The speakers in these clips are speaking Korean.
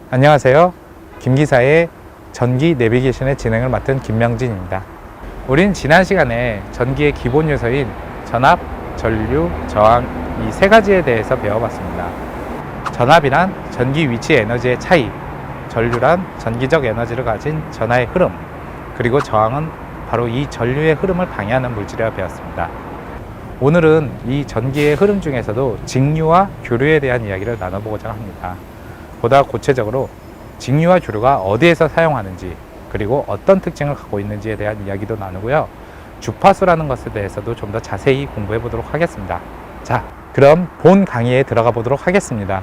안녕하세요. 김기사의 전기 내비게이션의 진행을 맡은 김명진입니다. 우린 지난 시간에 전기의 기본 요소인 전압, 전류, 저항 이 세 가지에 대해서 배워봤습니다. 전압이란 전기 위치 에너지의 차이, 전류란 전기적 에너지를 가진 전하의 흐름, 그리고 저항은 바로 이 전류의 흐름을 방해하는 물질이라 배웠습니다. 오늘은 이 전기의 흐름 중에서도 직류와 교류에 대한 이야기를 나눠보고자 합니다. 보다 구체적으로 직류와 교류가 어디에서 사용하는지, 그리고 어떤 특징을 갖고 있는지에 대한 이야기도 나누고요. 주파수라는 것에 대해서도 좀 더 자세히 공부해 보도록 하겠습니다. 자, 그럼 본 강의에 들어가 보도록 하겠습니다.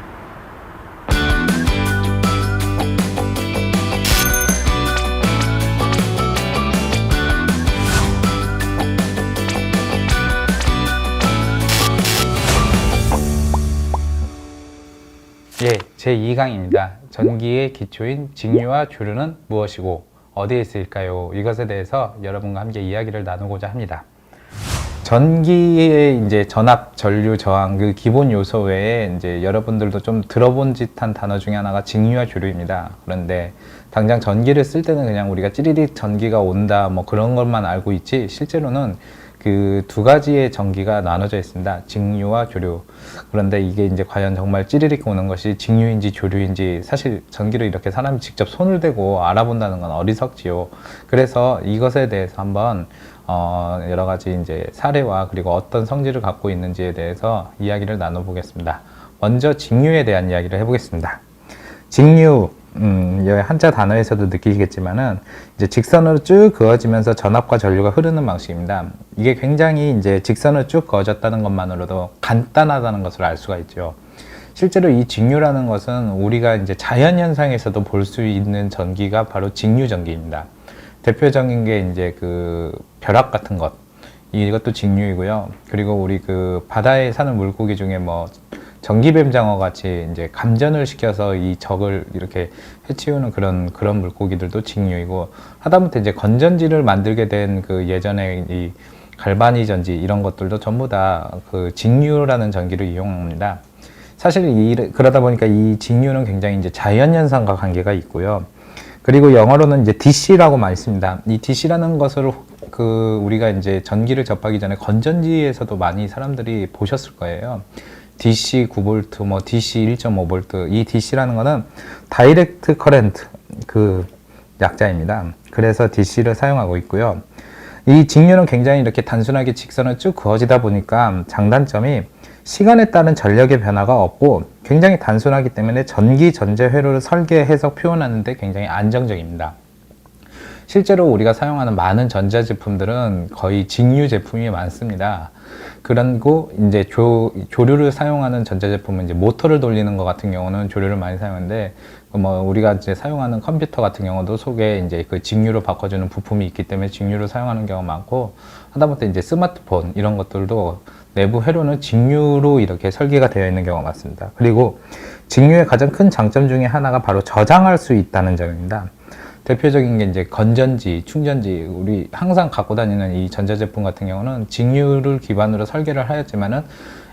예, 제2강입니다. 전기의 기초인 직류와 교류는 무엇이고 어디에 쓰일까요? 이것에 대해서 여러분과 함께 이야기를 나누고자 합니다. 전기의 이제 전압, 전류, 저항 그 기본 요소 외에 이제 여러분들도 좀 들어본 듯한 단어 중에 하나가 직류와 교류입니다. 그런데 당장 전기를 쓸 때는 그냥 우리가 찌리릭 전기가 온다 뭐 그런 것만 알고 있지, 실제로는 그 두 가지의 전기가 나눠져 있습니다. 직류와 교류. 그런데 이게 이제 과연 정말 찌리릭 오는 것이 직류인지 교류인지, 사실 전기를 이렇게 사람이 직접 손을 대고 알아본다는 건 어리석지요. 그래서 이것에 대해서 한번 여러 가지 이제 사례와 그리고 어떤 성질을 갖고 있는지에 대해서 이야기를 나눠보겠습니다. 먼저 직류에 대한 이야기를 해보겠습니다. 직류, 한자 단어에서도 느끼시겠지만은 이제 직선으로 쭉 그어지면서 전압과 전류가 흐르는 방식입니다. 이게 굉장히 이제 직선으로 쭉 그어졌다는 것만으로도 간단하다는 것을 알 수가 있죠. 실제로 이 직류라는 것은 우리가 이제 자연 현상에서도 볼 수 있는 전기가 바로 직류 전기입니다. 대표적인 게 이제 그 벼락 같은 것, 이것도 직류이고요. 그리고 우리 그 바다에 사는 물고기 중에 뭐 전기뱀장어 같이 이제 감전을 시켜서 이 적을 이렇게 해치우는 그런 물고기들도 직류이고, 하다못해 이제 건전지를 만들게 된 그 예전에 이 갈바니 전지 이런 것들도 전부 다 그 직류라는 전기를 이용합니다. 사실 그러다 보니까 이 직류는 굉장히 이제 자연 현상과 관계가 있고요. 그리고 영어로는 이제 DC라고 많이 씁니다. 이 DC라는 것을 그 우리가 이제 전기를 접하기 전에 건전지에서도 많이 사람들이 보셨을 거예요. DC 9V, 뭐 DC 1.5V, 이 DC라는 거는 다이렉트 커렌트 그 약자입니다. 그래서 DC를 사용하고 있고요. 이 직류는 굉장히 이렇게 단순하게 직선을 쭉 그어지다 보니까 장단점이 시간에 따른 전력의 변화가 없고 굉장히 단순하기 때문에 전기 전제 회로를 설계해서 표현하는데 굉장히 안정적입니다. 실제로 우리가 사용하는 많은 전자제품들은 거의 직류 제품이 많습니다. 그리고 이제 조류를 사용하는 전자제품은 이제 모터를 돌리는 것 같은 경우는 조류를 많이 사용하는데, 뭐 우리가 이제 사용하는 컴퓨터 같은 경우도 속에 이제 그 직류로 바꿔주는 부품이 있기 때문에 직류를 사용하는 경우가 많고, 하다못해 이제 스마트폰 이런 것들도 내부 회로는 직류로 이렇게 설계가 되어 있는 경우가 많습니다. 그리고 직류의 가장 큰 장점 중에 하나가 바로 저장할 수 있다는 점입니다. 대표적인 게 이제 건전지, 충전지, 우리 항상 갖고 다니는 이 전자제품 같은 경우는 직류를 기반으로 설계를 하였지만은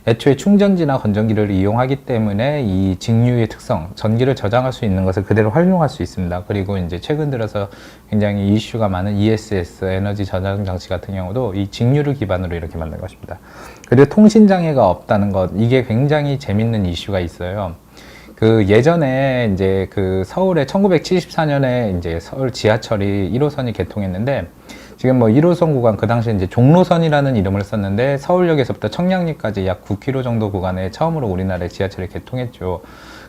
애초에 충전지나 건전기를 이용하기 때문에 이 직류의 특성, 전기를 저장할 수 있는 것을 그대로 활용할 수 있습니다. 그리고 이제 최근 들어서 굉장히 이슈가 많은 ESS, 에너지 저장 장치 같은 경우도 이 직류를 기반으로 이렇게 만든 것입니다. 그리고 통신 장애가 없다는 것, 이게 굉장히 재밌는 이슈가 있어요. 그 예전에 이제 그 서울에 1974년에 이제 서울 지하철이 1호선이 개통했는데, 지금 뭐 1호선 구간, 그 당시에 이제 종로선이라는 이름을 썼는데 서울역에서부터 청량리까지 약 9km 정도 구간에 처음으로 우리나라의 지하철이 개통했죠.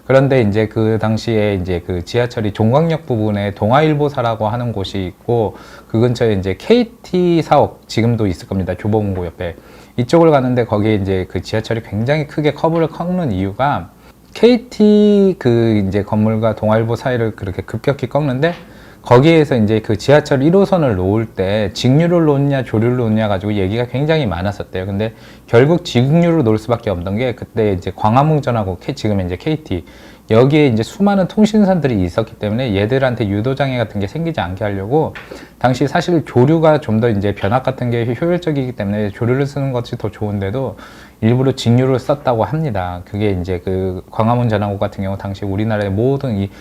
그런데 이제 그 당시에 이제 그 지하철이 종강역 부분에 동아일보사라고 하는 곳이 있고, 그 근처에 이제 KT 사옥 지금도 있을 겁니다. 교보문고 옆에. 이쪽을 가는데 거기에 이제 그 지하철이 굉장히 크게 커브를 꺾는 이유가, KT 그 이제 건물과 동아일보 사이를 그렇게 급격히 꺾는데, 거기에서 이제 그 지하철 1호선을 놓을 때 직류를 놓느냐 조류를 놓느냐 가지고 얘기가 굉장히 많았었대요. 근데 결국 직류로 놓을 수밖에 없던 게, 그때 이제 광화문전하고 지금 이제 KT 여기에 이제 수많은 통신선들이 있었기 때문에 얘들한테 유도장애 같은 게 생기지 않게 하려고, 당시 사실 조류가 좀 더 이제 변압 같은 게 효율적이기 때문에 조류를 쓰는 것이 더 좋은데도 일부러 직류를 썼다고 합니다. 그게 이제 그 광화문 전항구 같은 경우 당시 우리나라의 모든 이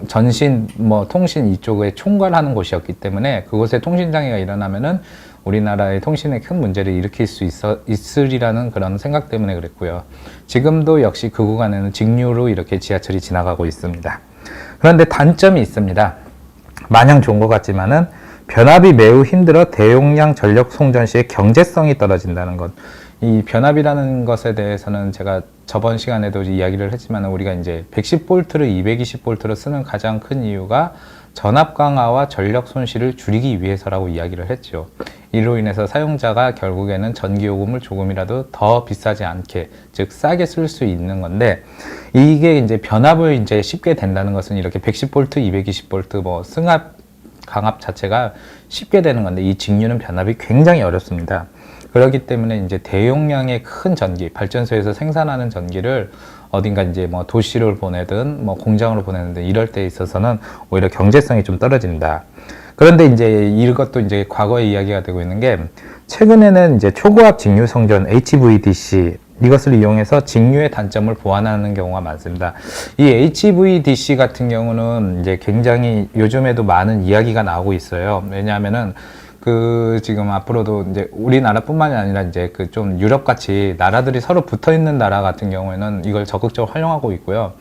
전신, 통신 이쪽에 총괄하는 곳이었기 때문에 그곳에 통신장애가 일어나면은 우리나라의 통신에 큰 문제를 일으킬 수 있으리라는 그런 생각 때문에 그랬고요. 지금도 역시 그 구간에는 직류로 이렇게 지하철이 지나가고 있습니다. 그런데 단점이 있습니다. 마냥 좋은 것 같지만은 변압이 매우 힘들어 대용량 전력 송전 시의 경제성이 떨어진다는 것. 이 변압이라는 것에 대해서는 제가 저번 시간에도 이야기를 했지만 우리가 이제 110V를 220V로 쓰는 가장 큰 이유가 전압 강화와 전력 손실을 줄이기 위해서라고 이야기를 했죠. 이로 인해서 사용자가 결국에는 전기요금을 조금이라도 더 비싸지 않게, 즉 싸게 쓸 수 있는 건데, 이게 이제 변압을 이제 쉽게 된다는 것은 이렇게 110V, 220V 승합, 강압 자체가 쉽게 되는 건데, 이 직류는 변압이 굉장히 어렵습니다. 그렇기 때문에 이제 대용량의 큰 전기, 발전소에서 생산하는 전기를 어딘가 이제 도시를 보내든 공장으로 보내는데 이럴 때 있어서는 오히려 경제성이 좀 떨어진다. 그런데 이제 이것도 이제 과거의 이야기가 되고 있는 게, 최근에는 이제 초고압 직류 송전 HVDC 이것을 이용해서 직류의 단점을 보완하는 경우가 많습니다. 이 HVDC 같은 경우는 이제 굉장히 요즘에도 많은 이야기가 나오고 있어요. 왜냐하면은 지금 앞으로도 이제 우리나라뿐만이 아니라 이제 좀 유럽같이 나라들이 서로 붙어 있는 나라 같은 경우에는 이걸 적극적으로 활용하고 있고요.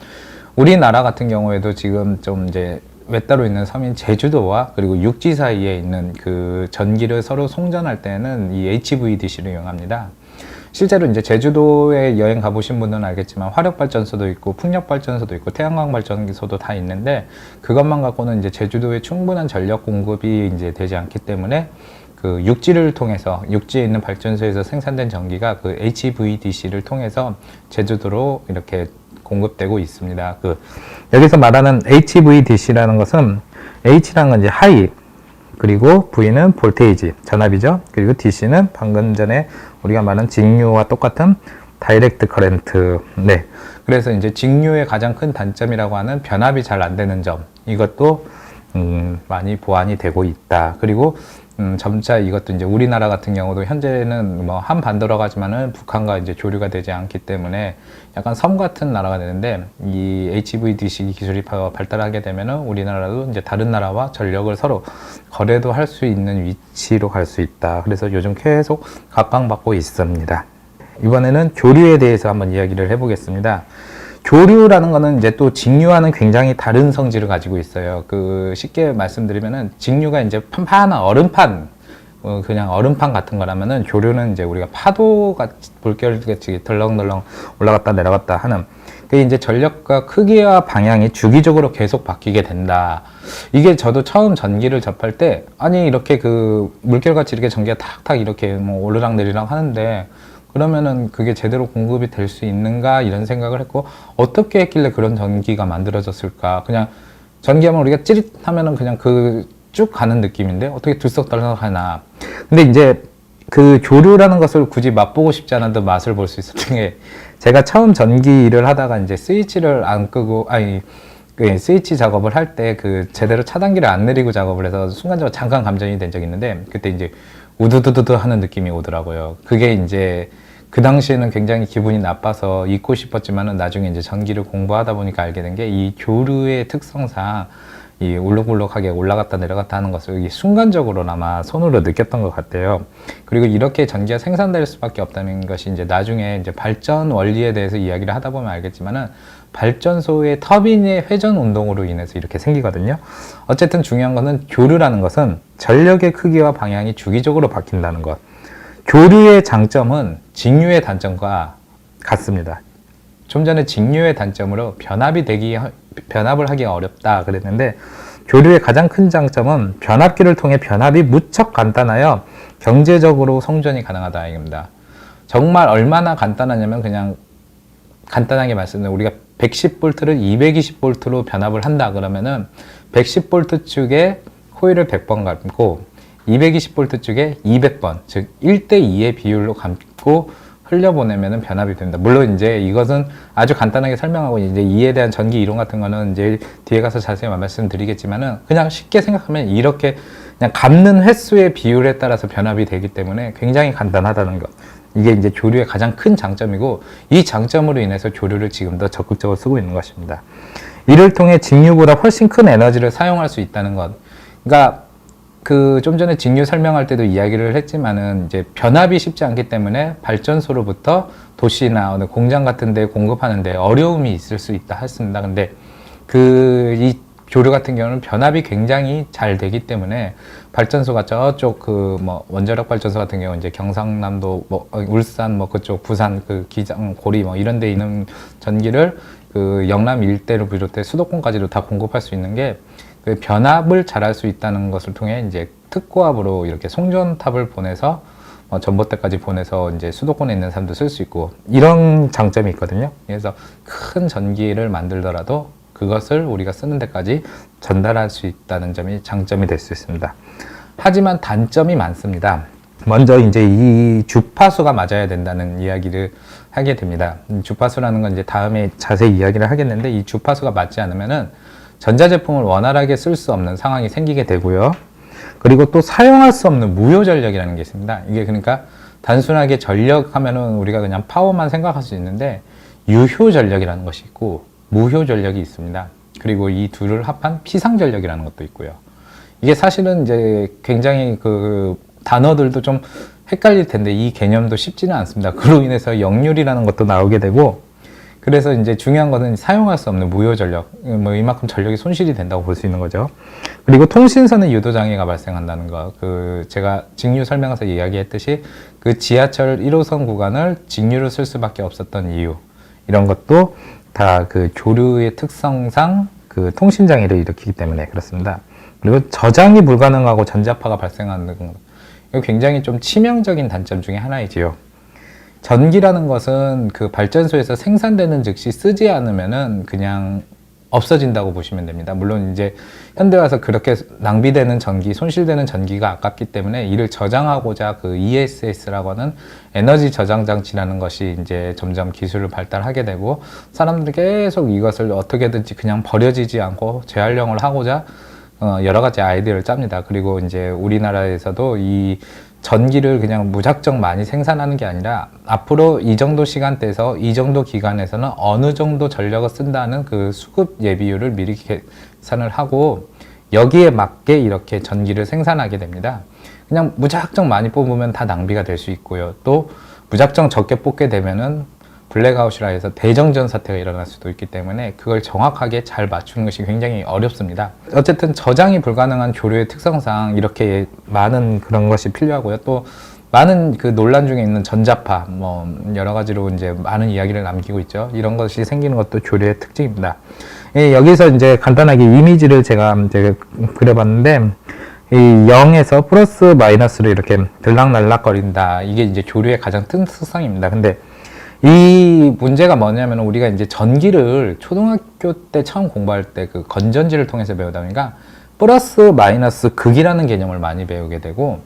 우리나라 같은 경우에도 지금 좀 이제 외따로 있는 섬인 제주도와 그리고 육지 사이에 있는 그 전기를 서로 송전할 때는 이 HVDC를 이용합니다. 실제로 이제 제주도에 여행 가보신 분들은 알겠지만 화력발전소도 있고 풍력발전소도 있고 태양광 발전소도 다 있는데, 그것만 갖고는 이제 제주도에 충분한 전력 공급이 이제 되지 않기 때문에 그 육지를 통해서, 육지에 있는 발전소에서 생산된 전기가 그 HVDC를 통해서 제주도로 이렇게 공급되고 있습니다. 여기서 말하는 HVDC라는 것은, H라는 건 이제 하이, 그리고 V는 볼테이지, 전압이죠. 그리고 DC는 방금 전에 우리가 말한 직류와 똑같은 다이렉트 커렌트. 네. 그래서 이제 직류의 가장 큰 단점이라고 하는 변압이 잘 안 되는 점, 이것도 많이 보완이 되고 있다. 그리고 점차 이것도 이제 우리나라 같은 경우도 현재는 한반도라고 하지만은 북한과 이제 조류가 되지 않기 때문에 약간 섬 같은 나라가 되는데, 이 HVDC 기술이 발달하게 되면은 우리나라도 이제 다른 나라와 전력을 서로 거래도 할 수 있는 위치로 갈 수 있다. 그래서 요즘 계속 각광받고 있습니다. 이번에는 교류에 대해서 한번 이야기를 해보겠습니다. 교류라는 거는 이제 또 직류와는 굉장히 다른 성질을 가지고 있어요. 쉽게 말씀드리면은 직류가 이제 판판한 얼음판, 그냥 얼음판 같은 거라면은, 교류는 이제 우리가 파도가 물결같이 덜렁덜렁 올라갔다 내려갔다 하는, 그게 이제 전력과 크기와 방향이 주기적으로 계속 바뀌게 된다. 이게 저도 처음 전기를 접할 때, 아니 이렇게 물결같이 이렇게 전기가 탁탁 이렇게 오르락 내리락 하는데 그러면은 그게 제대로 공급이 될 수 있는가, 이런 생각을 했고, 어떻게 했길래 그런 전기가 만들어졌을까. 그냥 전기하면 우리가 찌릿하면은 그냥 쭉 가는 느낌인데 어떻게 들썩달썩 하나. 근데 이제 교류라는 것을 굳이 맛보고 싶지 않아도 맛을 볼 수 있었던 게, 제가 처음 전기 일을 하다가 이제 스위치를 안 끄고, 스위치 작업을 할 때 제대로 차단기를 안 내리고 작업을 해서 순간적으로 잠깐 감전이 된 적이 있는데, 그때 이제 우두두두두 하는 느낌이 오더라고요. 그게 이제 그 당시에는 굉장히 기분이 나빠서 잊고 싶었지만은 나중에 이제 전기를 공부하다 보니까 알게 된 게, 이 교류의 특성상 이 울룩울룩하게 올라갔다 내려갔다 하는 것을 순간적으로나마 손으로 느꼈던 것 같아요. 그리고 이렇게 전기가 생산될 수밖에 없다는 것이 이제 나중에 이제 발전 원리에 대해서 이야기를 하다 보면 알겠지만은, 발전소의 터빈의 회전 운동으로 인해서 이렇게 생기거든요. 어쨌든 중요한 것은, 교류라는 것은 전력의 크기와 방향이 주기적으로 바뀐다는 것. 교류의 장점은 직류의 단점과 같습니다. 좀 전에 직류의 단점으로 변압을 하기가 어렵다 그랬는데, 교류의 가장 큰 장점은 변압기를 통해 변압이 무척 간단하여 경제적으로 송전이 가능하다 이겁니다. 정말 얼마나 간단하냐면, 그냥 간단하게 말씀드리면 우리가 110V를 220V로 변압을 한다 그러면은 110V 쪽에 코일을 100번 감고 220V 쪽에 200번, 즉 1대2의 비율로 감고 흘려보내면은 변압이 됩니다. 물론 이제 이것은 아주 간단하게 설명하고, 이제 이에 대한 전기 이론 같은 거는 이제 뒤에 가서 자세히 말씀드리겠지만은, 그냥 쉽게 생각하면 이렇게 그냥 감는 횟수의 비율에 따라서 변압이 되기 때문에 굉장히 간단하다는 것. 이게 이제 교류의 가장 큰 장점이고, 이 장점으로 인해서 교류를 지금 더 적극적으로 쓰고 있는 것입니다. 이를 통해 직류보다 훨씬 큰 에너지를 사용할 수 있다는 것. 그러니까 그 좀 전에 직류 설명할 때도 이야기를 했지만은 이제 변압이 쉽지 않기 때문에 발전소로부터 도시나 어느 공장 같은 데 공급하는데 어려움이 있을 수 있다 했습니다. 근데 이 조류 같은 경우는 변압이 굉장히 잘 되기 때문에 발전소가 저쪽 그 뭐 원자력 발전소 같은 경우 이제 경상남도 뭐 울산 뭐 그쪽 부산 그 기장 고리 뭐 이런 데 있는 전기를 그 영남 일대를 비롯해 수도권까지도 다 공급할 수 있는 게 그 변압을 잘할 수 있다는 것을 통해 이제 특고압으로 이렇게 송전탑을 보내서 전봇대까지 보내서 이제 수도권에 있는 사람도 쓸 수 있고 이런 장점이 있거든요. 그래서 큰 전기를 만들더라도 그것을 우리가 쓰는 데까지 전달할 수 있다는 점이 장점이 될 수 있습니다. 하지만 단점이 많습니다. 먼저 이제 이 주파수가 맞아야 된다는 이야기를 하게 됩니다. 주파수라는 건 이제 다음에 자세히 이야기를 하겠는데 이 주파수가 맞지 않으면은 전자제품을 원활하게 쓸 수 없는 상황이 생기게 되고요. 그리고 또 사용할 수 없는 무효 전력이라는 게 있습니다. 이게 그러니까 단순하게 전력 하면은 우리가 그냥 파워만 생각할 수 있는데 유효 전력이라는 것이 있고 무효 전력이 있습니다. 그리고 이 둘을 합한 피상 전력이라는 것도 있고요. 이게 사실은 이제 굉장히 그 단어들도 좀 헷갈릴 텐데 이 개념도 쉽지는 않습니다. 그로 인해서 역률이라는 것도 나오게 되고 그래서 이제 중요한 것은 사용할 수 없는 무효 전력, 뭐 이만큼 전력이 손실이 된다고 볼 수 있는 거죠. 그리고 통신선의 유도 장애가 발생한다는 거, 그 제가 직류 설명에서 이야기했듯이 그 지하철 1호선 구간을 직류로 쓸 수밖에 없었던 이유, 이런 것도 다 그 조류의 특성상 그 통신 장애를 일으키기 때문에 그렇습니다. 그리고 저장이 불가능하고 전자파가 발생하는 거, 이거 굉장히 좀 치명적인 단점 중에 하나이지요. 전기라는 것은 그 발전소에서 생산되는 즉시 쓰지 않으면은 그냥 없어진다고 보시면 됩니다. 물론 이제 현대 와서 그렇게 낭비되는 전기, 손실되는 전기가 아깝기 때문에 이를 저장하고자 그 ESS라고 하는 에너지 저장 장치라는 것이 이제 점점 기술을 발달하게 되고 사람들이 계속 이것을 어떻게든지 그냥 버려지지 않고 재활용을 하고자 여러 가지 아이디어를 짭니다. 그리고 이제 우리나라에서도 이 전기를 그냥 무작정 많이 생산하는 게 아니라 앞으로 이 정도 시간대에서 이 정도 기간에서는 어느 정도 전력을 쓴다는 그 수급 예비율을 미리 계산을 하고 여기에 맞게 이렇게 전기를 생산하게 됩니다. 그냥 무작정 많이 뽑으면 다 낭비가 될 수 있고요. 또 무작정 적게 뽑게 되면은 블랙아웃이라 해서 대정전 사태가 일어날 수도 있기 때문에 그걸 정확하게 잘 맞추는 것이 굉장히 어렵습니다. 어쨌든 저장이 불가능한 조류의 특성상 이렇게 많은 그런 것이 필요하고요. 또 많은 그 논란 중에 있는 전자파, 뭐 여러 가지로 이제 많은 이야기를 남기고 있죠. 이런 것이 생기는 것도 조류의 특징입니다. 여기서 이제 간단하게 이미지를 제가 이제 그려봤는데 이 0에서 플러스 마이너스로 이렇게 들락날락거린다. 이게 이제 조류의 가장 특성입니다. 근데 이 문제가 뭐냐면 우리가 이제 전기를 초등학교 때 처음 공부할 때 그 건전지를 통해서 배우다 보니까 플러스 마이너스 극이라는 개념을 많이 배우게 되고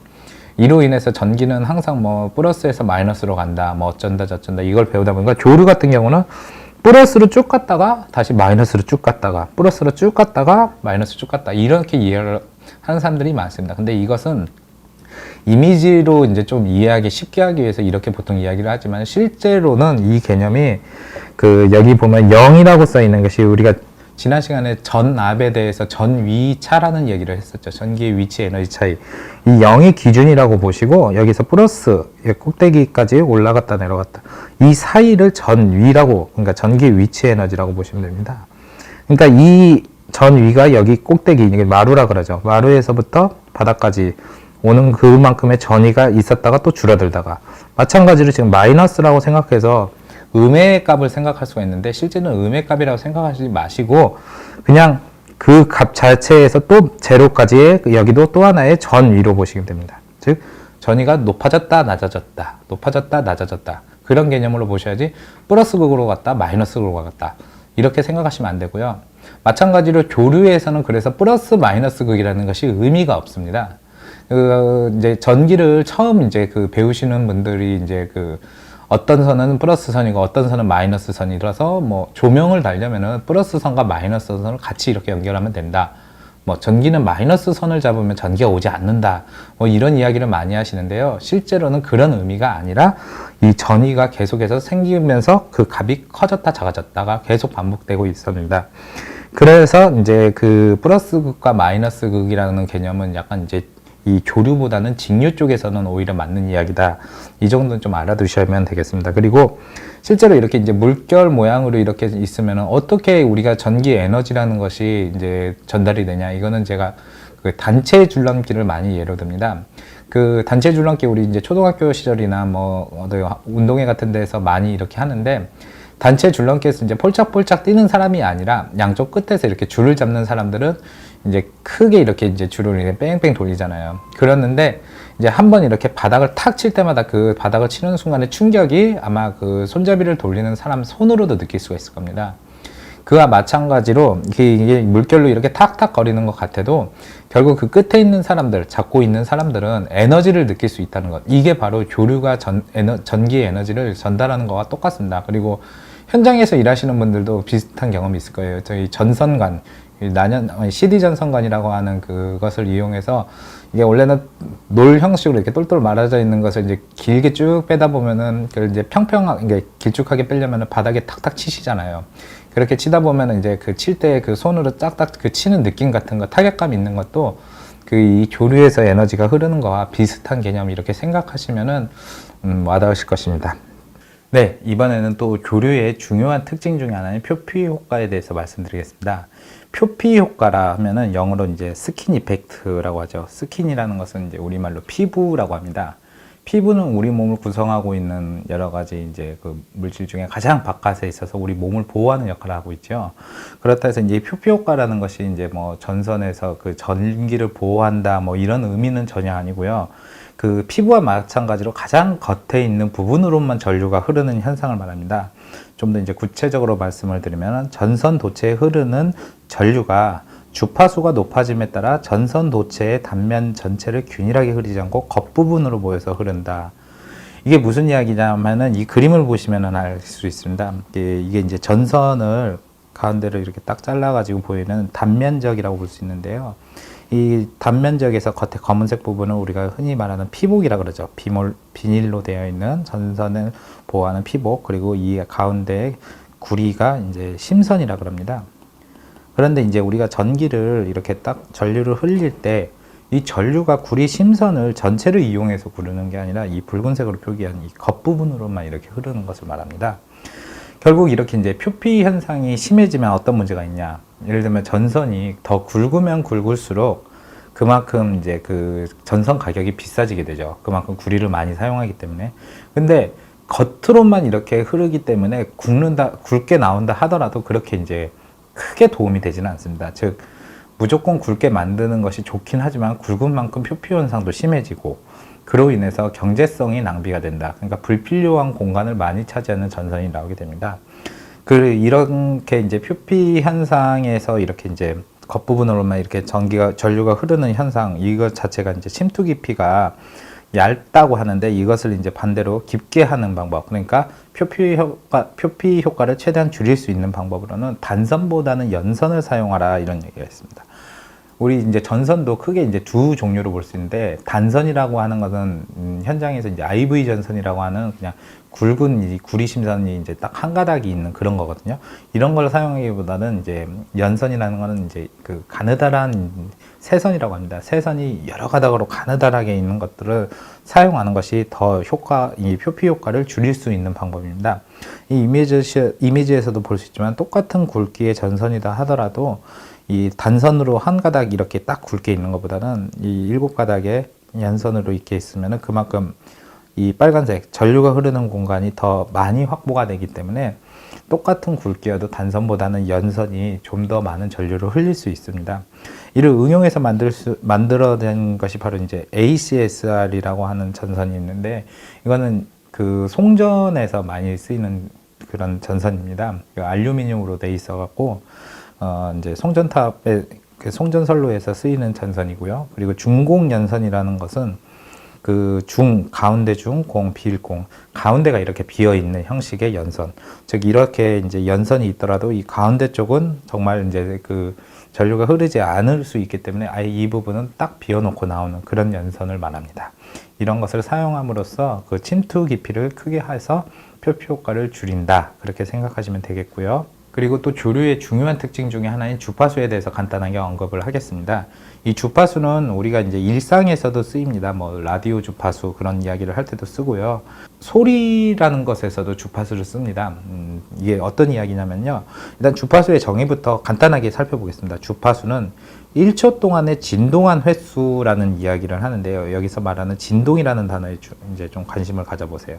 이로 인해서 전기는 항상 뭐 플러스에서 마이너스로 간다 뭐 어쩐다 저쩐다 이걸 배우다 보니까 조류 같은 경우는 플러스로 쭉 갔다가 다시 마이너스로 쭉 갔다가 플러스로 쭉 갔다가 마이너스 쭉 갔다 이렇게 이해를 하는 사람들이 많습니다. 근데 이것은 이미지로 이제 좀 이해하기 쉽게 하기 위해서 이렇게 보통 이야기를 하지만 실제로는 이 개념이 그 여기 보면 0이라고 써 있는 것이 우리가 지난 시간에 전압에 대해서 전위차라는 얘기를 했었죠. 전기의 위치 에너지 차이. 이 0이 기준이라고 보시고 여기서 플러스 꼭대기까지 올라갔다 내려갔다. 이 사이를 전위라고 그러니까 전기 위치 에너지라고 보시면 됩니다. 그러니까 이 전위가 여기 꼭대기 이게 마루라 그러죠. 마루에서부터 바닥까지 오는 그만큼의 전위가 있었다가 또 줄어들다가 마찬가지로 지금 마이너스라고 생각해서 음의 값을 생각할 수가 있는데 실제는 음의 값이라고 생각하지 마시고 그냥 그 값 자체에서 또 제로까지의 여기도 또 하나의 전위로 보시면 됩니다. 즉 전위가 높아졌다 낮아졌다 높아졌다 낮아졌다 그런 개념으로 보셔야지 플러스 극으로 갔다 마이너스 극으로 갔다 이렇게 생각하시면 안 되고요. 마찬가지로 조류에서는 그래서 플러스 마이너스 극이라는 것이 의미가 없습니다. 이제 전기를 처음 이제 그 배우시는 분들이 이제 그 어떤 선은 플러스 선이고 어떤 선은 마이너스 선이라서 뭐 조명을 달려면은 플러스 선과 마이너스 선을 같이 이렇게 연결하면 된다. 뭐 전기는 마이너스 선을 잡으면 전기가 오지 않는다. 뭐 이런 이야기를 많이 하시는데요. 실제로는 그런 의미가 아니라 이 전위가 계속해서 생기면서 그 값이 커졌다 작아졌다가 계속 반복되고 있습니다. 그래서 이제 그 플러스 극과 마이너스 극이라는 개념은 약간 이제 이 교류보다는 직류 쪽에서는 오히려 맞는 이야기다. 이 정도는 좀 알아두셔야면 되겠습니다. 그리고 실제로 이렇게 이제 물결 모양으로 이렇게 있으면 어떻게 우리가 전기 에너지라는 것이 이제 전달이 되냐. 이거는 제가 그 단체 줄넘기를 많이 예로 듭니다. 그 단체 줄넘기 우리 이제 초등학교 시절이나 뭐 어디 운동회 같은 데서 많이 이렇게 하는데, 단체 줄넘기에서 이제 폴짝폴짝 뛰는 사람이 아니라 양쪽 끝에서 이렇게 줄을 잡는 사람들은 이제 크게 이렇게 이제 줄을 이렇게 뺑뺑 돌리잖아요. 그랬는데 이제 한번 이렇게 바닥을 탁 칠 때마다 그 바닥을 치는 순간의 충격이 아마 그 손잡이를 돌리는 사람 손으로도 느낄 수가 있을 겁니다. 그와 마찬가지로 이게 물결로 이렇게 탁탁 거리는 것 같아도 결국 그 끝에 있는 사람들, 잡고 있는 사람들은 에너지를 느낄 수 있다는 것. 이게 바로 교류가 전기 에너지를 전달하는 것과 똑같습니다. 그리고 현장에서 일하시는 분들도 비슷한 경험이 있을 거예요. 저희 전선관, CD 전선관이라고 하는 그것을 이용해서, 이게 원래는 놀 형식으로 이렇게 똘똘 말아져 있는 것을 이제 길게 쭉 빼다 보면은 그걸 이제 평평하게 길쭉하게 빼려면 바닥에 탁탁 치시잖아요. 그렇게 치다 보면 이제 그 칠 때 그 손으로 딱딱 그 치는 느낌 같은 거, 타격감 있는 것도 그 이 교류에서 에너지가 흐르는 거와 비슷한 개념, 이렇게 생각하시면은 와닿으실 것입니다. 네, 이번에는 또 교류의 중요한 특징 중에 하나인 표피 효과에 대해서 말씀드리겠습니다. 표피 효과라 하면은 영어로 이제 스킨 이펙트라고 하죠. 스킨이라는 것은 이제 우리말로 피부라고 합니다. 피부는 우리 몸을 구성하고 있는 여러 가지 이제 그 물질 중에 가장 바깥에 있어서 우리 몸을 보호하는 역할을 하고 있죠. 그렇다 해서 이제 표피 효과라는 것이 이제 뭐 전선에서 그 전기를 보호한다 뭐 이런 의미는 전혀 아니고요. 그 피부와 마찬가지로 가장 겉에 있는 부분으로만 전류가 흐르는 현상을 말합니다. 좀 더 이제 구체적으로 말씀을 드리면, 전선 도체에 흐르는 전류가 주파수가 높아짐에 따라 전선 도체의 단면 전체를 균일하게 흐르지 않고 겉부분으로 모여서 흐른다. 이게 무슨 이야기냐면은 이 그림을 보시면 알 수 있습니다. 이게 이제 전선을 가운데로 이렇게 딱 잘라가지고 보이는 단면적이라고 볼 수 있는데요. 이 단면적에서 겉에 검은색 부분을 우리가 흔히 말하는 피복이라 그러죠. 비닐로 되어 있는 전선을 보호하는 피복, 그리고 이 가운데 구리가 이제 심선이라 그럽니다. 그런데 이제 우리가 전기를 이렇게 딱 전류를 흘릴 때 이 전류가 구리 심선을 전체를 이용해서 구르는 게 아니라 이 붉은색으로 표기한 이 겉부분으로만 이렇게 흐르는 것을 말합니다. 결국 이렇게 이제 표피 현상이 심해지면 어떤 문제가 있냐. 예를 들면 전선이 더 굵으면 굵을수록 그만큼 이제 그 전선 가격이 비싸지게 되죠. 그만큼 구리를 많이 사용하기 때문에. 근데 겉으로만 이렇게 흐르기 때문에 굵게 나온다 하더라도 그렇게 이제 크게 도움이 되지는 않습니다. 즉, 무조건 굵게 만드는 것이 좋긴 하지만 굵은 만큼 표피 현상도 심해지고, 그로 인해서 경제성이 낭비가 된다. 그러니까 불필요한 공간을 많이 차지하는 전선이 나오게 됩니다. 이렇게 이제 표피 현상에서 이렇게 이제 겉부분으로만 이렇게 전류가 흐르는 현상, 이것 자체가 이제 침투 깊이가 얇다고 하는데, 이것을 이제 반대로 깊게 하는 방법, 그러니까 표피 효과를 최대한 줄일 수 있는 방법으로는 단선보다는 연선을 사용하라, 이런 얘기가 있습니다. 우리 이제 전선도 크게 이제 두 종류로 볼 수 있는데, 단선이라고 하는 것은 현장에서 이제 IV 전선이라고 하는 그냥 굵은 이 구리 심선이 이제 딱 한 가닥이 있는 그런 거거든요. 이런 걸 사용하기보다는 이제 연선이라는 거는 이제 그 가느다란 새선이라고 합니다. 새선이 여러 가닥으로 가느다랗게 있는 것들을 사용하는 것이 더 이 표피 효과를 줄일 수 있는 방법입니다. 이 이미지에서도 볼 수 있지만 똑같은 굵기의 전선이다 하더라도 이 단선으로 한 가닥 이렇게 딱 굵게 있는 것보다는 이 7가닥의 연선으로 이렇게 있으면 그만큼 이 빨간색 전류가 흐르는 공간이 더 많이 확보가 되기 때문에 똑같은 굵기여도 단선보다는 연선이 좀 더 많은 전류를 흘릴 수 있습니다. 이를 응용해서 만들어낸 것이 바로 이제 ACSR이라고 하는 전선이 있는데, 이거는 그 송전에서 많이 쓰이는 그런 전선입니다. 알루미늄으로 돼 있어 갖고 이제 송전탑에 그 송전선로에서 쓰이는 전선이고요. 그리고 중공연선이라는 것은 그 가운데 공, 비일공, 가운데가 이렇게 비어 있는 형식의 연선. 즉, 이렇게 이제 연선이 있더라도 이 가운데 쪽은 정말 이제 그 전류가 흐르지 않을 수 있기 때문에 아예 이 부분은 딱 비워놓고 나오는 그런 연선을 말합니다. 이런 것을 사용함으로써 그 침투 깊이를 크게 해서 표피 효과를 줄인다, 그렇게 생각하시면 되겠고요. 그리고 또 조류의 중요한 특징 중에 하나인 주파수에 대해서 간단하게 언급을 하겠습니다. 이 주파수는 우리가 이제 일상에서도 쓰입니다. 뭐 라디오 주파수 그런 이야기를 할 때도 쓰고요. 소리라는 것에서도 주파수를 씁니다. 이게 어떤 이야기냐면요. 일단 주파수의 정의부터 간단하게 살펴보겠습니다. 주파수는 1초 동안의 진동한 횟수라는 이야기를 하는데요. 여기서 말하는 진동이라는 단어에 이제 좀 관심을 가져보세요.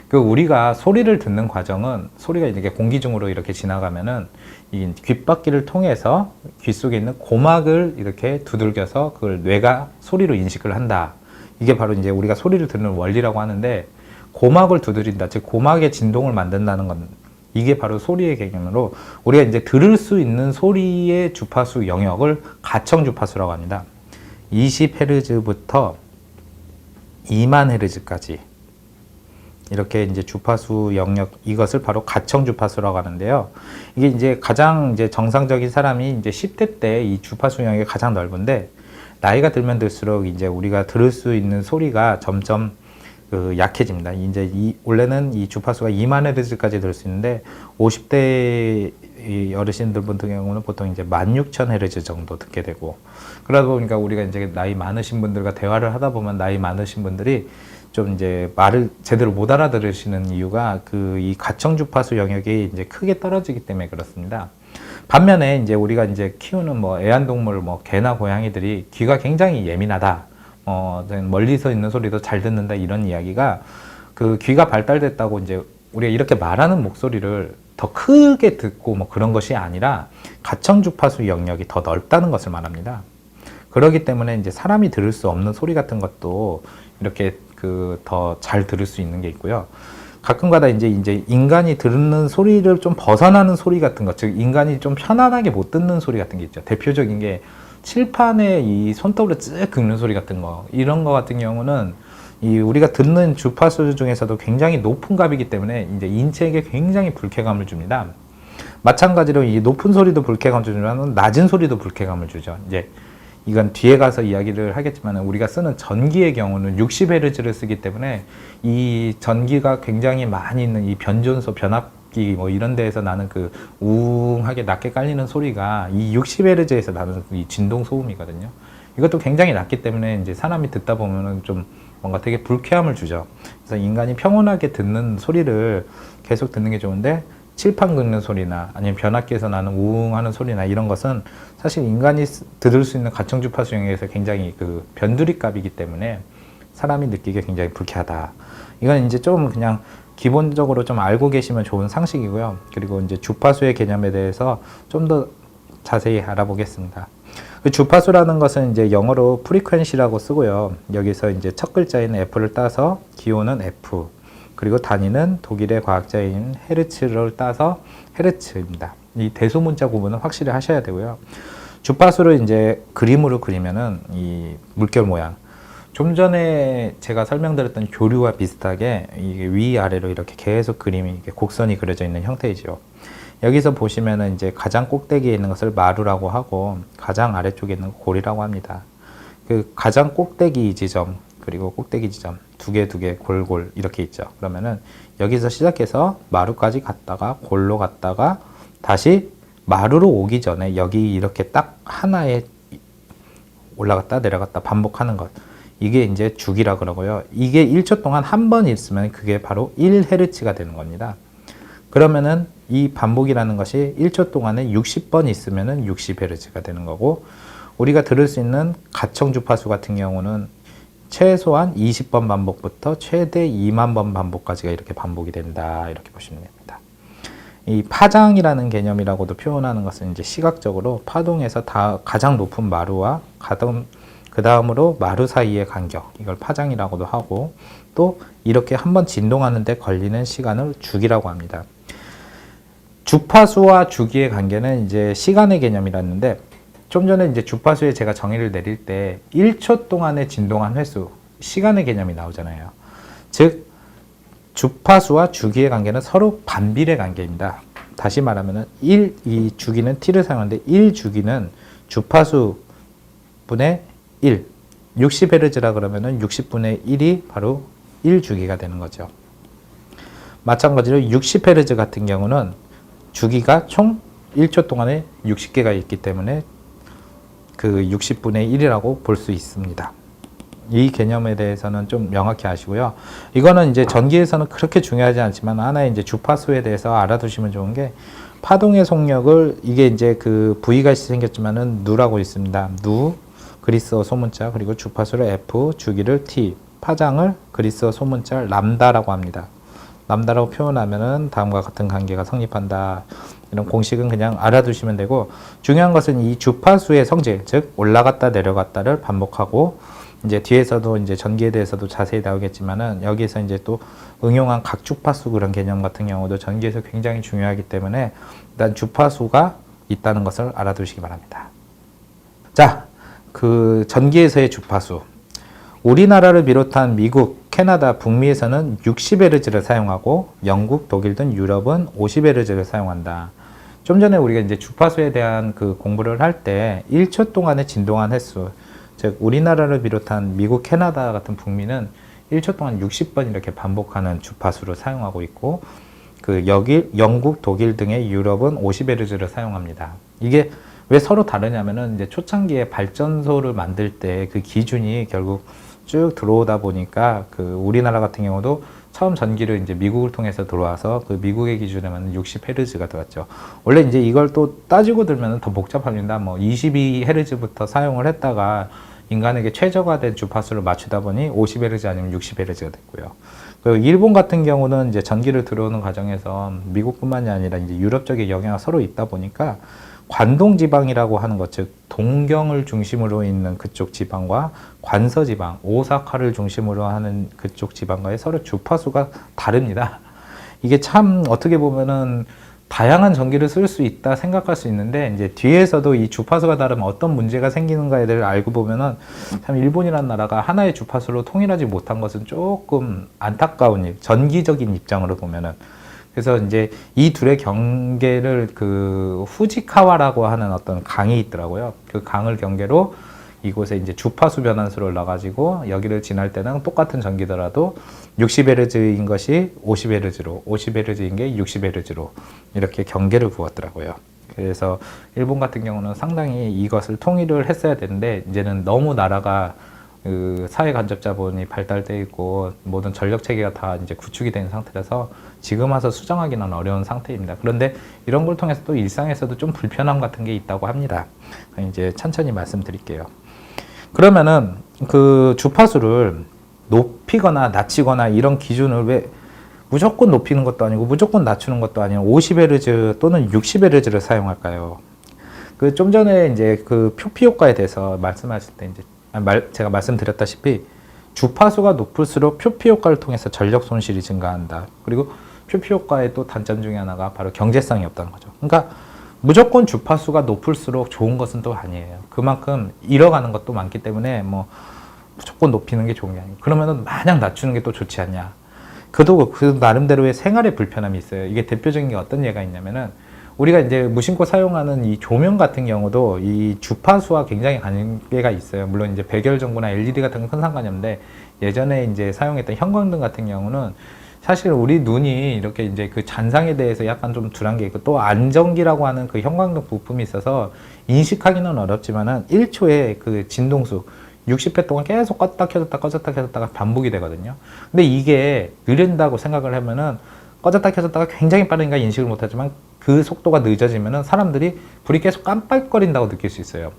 우리가 소리를 듣는 과정은 소리가 이렇게 공기 중으로 이렇게 지나가면은 이 귓바퀴를 통해서 귀 속에 있는 고막을 이렇게 두들겨서 그걸 뇌가 소리로 인식을 한다. 이게 바로 이제 우리가 소리를 듣는 원리라고 하는데, 고막을 두드린다, 즉 고막의 진동을 만든다는 건 이게 바로 소리의 개념으로 우리가 이제 들을 수 있는 소리의 주파수 영역을 가청 주파수라고 합니다. 20Hz부터 2만 Hz까지 이렇게 이제 주파수 영역, 이것을 바로 가청 주파수라고 하는데요. 이게 이제 가장 이제 정상적인 사람이 이제 10대 때 이 주파수 영역이 가장 넓은데, 나이가 들면 들수록 이제 우리가 들을 수 있는 소리가 점점 약해집니다. 이제 원래는 이 주파수가 2만 헤르츠까지 들을 수 있는데, 50대 어르신들 같은 경우는 보통 이제 16,000 헤르츠 정도 듣게 되고, 그러다 보니까 우리가 이제 나이 많으신 분들과 대화를 하다 보면 나이 많으신 분들이 좀 이제 말을 제대로 못 알아들으시는 이유가 이 가청 주파수 영역이 이제 크게 떨어지기 때문에 그렇습니다. 반면에 이제 우리가 이제 키우는 뭐 애완동물, 뭐 개나 고양이들이 귀가 굉장히 예민하다, 멀리서 있는 소리도 잘 듣는다, 이런 이야기가 귀가 발달됐다고 이제 우리가 이렇게 말하는 목소리를 더 크게 듣고 뭐 그런 것이 아니라 가청 주파수 영역이 더 넓다는 것을 말합니다. 그렇기 때문에 이제 사람이 들을 수 없는 소리 같은 것도 이렇게 더 잘 들을 수 있는 게 있고요. 가끔가다 이제 인간이 듣는 소리를 좀 벗어나는 소리 같은 것, 즉 인간이 좀 편안하게 못 듣는 소리 같은 게 있죠. 대표적인 게 칠판에 이 손톱으로 쓱 긁는 소리 같은 거, 이런 거 같은 경우는 우리가 듣는 주파수 중에서도 굉장히 높은 값이기 때문에 이제 인체에게 굉장히 불쾌감을 줍니다. 마찬가지로 이 높은 소리도 불쾌감을 주지만 낮은 소리도 불쾌감을 주죠. 이제 이건 뒤에 가서 이야기를 하겠지만, 우리가 쓰는 전기의 경우는 60Hz를 쓰기 때문에 이 전기가 굉장히 많이 있는 이 변전소, 변압기 뭐 이런 데에서 나는 우웅하게 낮게 깔리는 소리가 이 60Hz에서 나는 이 진동 소음이거든요. 이것도 굉장히 낮기 때문에 이제 사람이 듣다 보면은 좀 뭔가 되게 불쾌함을 주죠. 그래서 인간이 평온하게 듣는 소리를 계속 듣는 게 좋은데, 칠판 긁는 소리나 아니면 변압기에서 나는 우웅하는 소리나 이런 것은 사실 인간이 들을 수 있는 가청 주파수 영역에서 굉장히 변두리 값이기 때문에 사람이 느끼기에 굉장히 불쾌하다. 이건 이제 좀 그냥 기본적으로 좀 알고 계시면 좋은 상식이고요. 그리고 이제 주파수의 개념에 대해서 좀 더 자세히 알아보겠습니다. 주파수라는 것은 이제 영어로 프리퀀시라고 쓰고요. 여기서 이제 첫 글자인 F를 따서 기호는 F, 그리고 단위는 독일의 과학자인 헤르츠를 따서 헤르츠입니다. 이 대소문자 구분은 확실히 하셔야 되고요. 주파수를 이제 그림으로 그리면은 이 물결 모양, 좀 전에 제가 설명드렸던 교류와 비슷하게 이게 위아래로 이렇게 계속 그림이 이렇게 곡선이 그려져 있는 형태이죠. 여기서 보시면은 이제 가장 꼭대기에 있는 것을 마루라고 하고, 가장 아래쪽에 있는 골이라고 합니다. 가장 꼭대기 지점, 그리고 꼭대기 지점 두 개 골 이렇게 있죠. 그러면은 여기서 시작해서 마루까지 갔다가 골로 갔다가 다시 마루로 오기 전에 여기 이렇게 딱 하나에 올라갔다 내려갔다 반복하는 것, 이게 이제 주기라 그러고요. 이게 1초 동안 한 번 있으면 그게 바로 1Hz가 되는 겁니다. 그러면은 이 반복이라는 것이 1초 동안에 60번 있으면은 60Hz가 되는 거고, 우리가 들을 수 있는 가청 주파수 같은 경우는 최소한 20번 반복부터 최대 2만 번 반복까지가 이렇게 반복이 된다, 이렇게 보시면 됩니다. 이 파장이라는 개념이라고도 표현하는 것은 이제 시각적으로 파동에서 가장 높은 마루와 그 다음으로 마루 사이의 간격, 이걸 파장이라고도 하고, 또 이렇게 한번 진동하는데 걸리는 시간을 주기라고 합니다. 주파수와 주기의 관계는 이제 시간의 개념이라는데, 좀 전에 이제 주파수에 제가 정의를 내릴 때 1초 동안에 진동한 횟수, 시간의 개념이 나오잖아요. 즉 주파수와 주기의 관계는 서로 반비례 관계입니다. 다시 말하면은 이 주기는 t를 사용하는데 1주기는 주파수 분의 1, 60Hz라 그러면은 60분의 1이 바로 1주기가 되는 거죠. 마찬가지로 60Hz 같은 경우는 주기가 총 1초 동안에 60개가 있기 때문에 그 60분의 1이라고 볼 수 있습니다. 이 개념에 대해서는 좀 명확히 아시고요. 이거는 이제 전기에서는 그렇게 중요하지 않지만 하나의 이제 주파수에 대해서 알아두시면 좋은 게 파동의 속력을 이게 이제 그 V가 생겼지만은 누라고 있습니다. 누 그리스어 소문자 그리고 주파수를 F 주기를 T 파장을 그리스어 소문자 람다라고 합니다. 람다라고 표현하면은 다음과 같은 관계가 성립한다. 이런 공식은 그냥 알아두시면 되고 중요한 것은 이 주파수의 성질 즉 올라갔다 내려갔다를 반복하고 이제 뒤에서도 이제 전기에 대해서도 자세히 나오겠지만은 여기에서 이제 또 응용한 각주파수 그런 개념 같은 경우도 전기에서 굉장히 중요하기 때문에 일단 주파수가 있다는 것을 알아두시기 바랍니다. 자, 그 전기에서의 주파수. 우리나라를 비롯한 미국, 캐나다, 북미에서는 60Hz를 사용하고 영국, 독일 등 유럽은 50Hz를 사용한다. 좀 전에 우리가 이제 주파수에 대한 그 공부를 할 때 1초 동안에 진동한 횟수, 즉 우리나라를 비롯한 미국, 캐나다 같은 북미는 1초 동안 60번 이렇게 반복하는 주파수를 사용하고 있고 그 영국, 독일 등의 유럽은 50Hz를 사용합니다. 이게 왜 서로 다르냐면은 이제 초창기에 발전소를 만들 때 그 기준이 결국 쭉 들어오다 보니까 그 우리나라 같은 경우도 처음 전기를 이제 미국을 통해서 들어와서 그 미국의 기준에 맞는 60Hz가 들어왔죠. 원래 이제 이걸 또 따지고 들면 더 복잡합니다. 뭐 22Hz부터 사용을 했다가 인간에게 최저가된 주파수를 맞추다 보니 50Hz 아니면 60Hz가 됐고요. 그리고 일본 같은 경우는 이제 전기를 들어오는 과정에서 미국뿐만이 아니라 이제 유럽 쪽의 영향이 서로 있다 보니까 관동 지방이라고 하는 것, 즉 동경을 중심으로 있는 그쪽 지방과 관서 지방, 오사카를 중심으로 하는 그쪽 지방과의 서로 주파수가 다릅니다. 이게 참 어떻게 보면은 다양한 전기를 쓸 수 있다 생각할 수 있는데 이제 뒤에서도 이 주파수가 다르면 어떤 문제가 생기는가에 대해 알고 보면은 참 일본이라는 나라가 하나의 주파수로 통일하지 못한 것은 조금 안타까운 일, 전기적인 입장으로 보면은. 그래서 이제 이 둘의 경계를 그 후지카와라고 하는 어떤 강이 있더라고요. 그 강을 경계로 이곳에 이제 주파수 변환수를 넣어가지고 여기를 지날 때는 똑같은 전기더라도 60Hz인 것이 50Hz로, 50Hz인 게 60Hz로 이렇게 경계를 부었더라고요. 그래서 일본 같은 경우는 상당히 이것을 통일을 했어야 되는데 이제는 너무 나라가 그 사회 간접 자본이 발달되어 있고 모든 전력 체계가 다 이제 구축이 된 상태라서 지금 와서 수정하기는 어려운 상태입니다. 그런데 이런 걸 통해서 또 일상에서도 좀 불편함 같은 게 있다고 합니다. 이제 천천히 말씀드릴게요. 그러면은 그 주파수를 높이거나 낮추거나 이런 기준을 왜 무조건 높이는 것도 아니고 무조건 낮추는 것도 아니고 50Hz 또는 60Hz를 사용할까요? 그 좀 전에 이제 그 표피 효과에 대해서 말씀하실 때 이제 제가 말씀드렸다시피 주파수가 높을수록 표피 효과를 통해서 전력 손실이 증가한다. 그리고 표피 효과의 또 단점 중에 하나가 바로 경제성이 없다는 거죠. 그러니까 무조건 주파수가 높을수록 좋은 것은 또 아니에요. 그만큼 잃어가는 것도 많기 때문에 뭐 무조건 높이는 게 좋은 게 아니고 그러면은 마냥 낮추는 게 또 좋지 않냐. 그 나름대로의 생활의 불편함이 있어요. 이게 대표적인 게 어떤 예가 있냐면은 우리가 이제 무심코 사용하는 이 조명 같은 경우도 이 주파수와 굉장히 관계가 있어요. 물론 이제 백열전구나 LED 같은 건 큰 상관이 없는데 예전에 이제 사용했던 형광등 같은 경우는 사실 우리 눈이 이렇게 이제 그 잔상에 대해서 약간 좀 둔한 게 있고 또 안전기라고 하는 그 형광등 부품이 있어서 인식하기는 어렵지만은 1초에 그 진동수 60회 동안 계속 껐다 켜졌다 껐다 켜졌다가 반복이 되거든요. 근데 이게 느린다고 생각을 하면은 꺼졌다 켜졌다가 굉장히 빠르니까 인식을 못하지만 그 속도가 늦어지면은 사람들이 불이 계속 깜빡거린다고 느낄 수 있어요.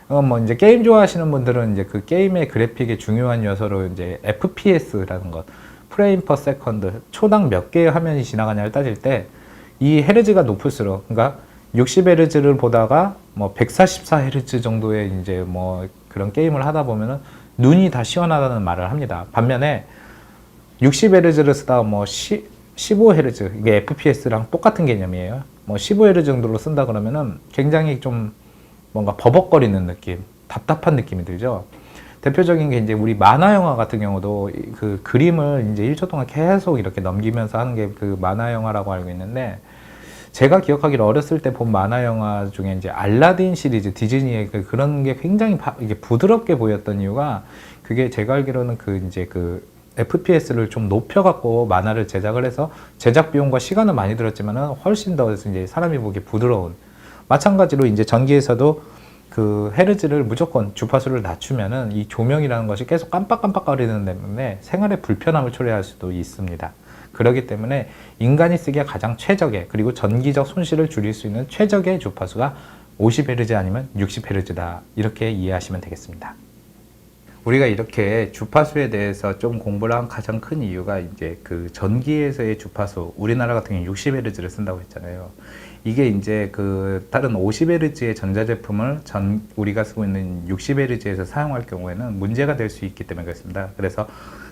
뭐 이제 게임 좋아하시는 분들은 이제 그 게임의 그래픽의 중요한 요소로 이제 FPS라는 것, 프레임 퍼 세컨드, 초당 몇 개의 화면이 지나가냐를 따질 때 이 헤르츠가 높을수록, 그러니까 60Hz를 보다가 뭐 144Hz 정도의 이제 뭐 그런 게임을 하다 보면은 눈이 다 시원하다는 말을 합니다. 반면에 60Hz를 쓰다가 뭐 15Hz, 이게 FPS랑 똑같은 개념이에요. 뭐 15Hz 정도로 쓴다 그러면은 굉장히 좀 뭔가 버벅거리는 느낌, 답답한 느낌이 들죠. 대표적인 게 이제 우리 만화 영화 같은 경우도 그 그림을 이제 1초 동안 계속 이렇게 넘기면서 하는 게 그 만화 영화라고 알고 있는데 제가 기억하기로 어렸을 때 본 만화 영화 중에 이제 알라딘 시리즈 디즈니의 그런 게 굉장히 이게 부드럽게 보였던 이유가 그게 제가 알기로는 그 이제 그 FPS를 좀 높여갖고 만화를 제작을 해서 제작 비용과 시간은 많이 들었지만은 훨씬 더 이제 사람이 보기 부드러운, 마찬가지로 이제 전기에서도 그 헤르츠를 무조건 주파수를 낮추면은 이 조명이라는 것이 계속 깜빡깜빡거리는 때문에 생활에 불편함을 초래할 수도 있습니다. 그렇기 때문에 인간이 쓰기에 가장 최적의, 그리고 전기적 손실을 줄일 수 있는 최적의 주파수가 50Hz 아니면 60Hz다, 이렇게 이해하시면 되겠습니다. 우리가 이렇게 주파수에 대해서 좀 공부를 한 가장 큰 이유가 이제 그 전기에서의 주파수, 우리나라 같은 경우 60Hz를 쓴다고 했잖아요. 이게 이제 그 다른 50Hz의 전자제품을 우리가 쓰고 있는 60Hz에서 사용할 경우에는 문제가 될 수 있기 때문에 그렇습니다. 그래서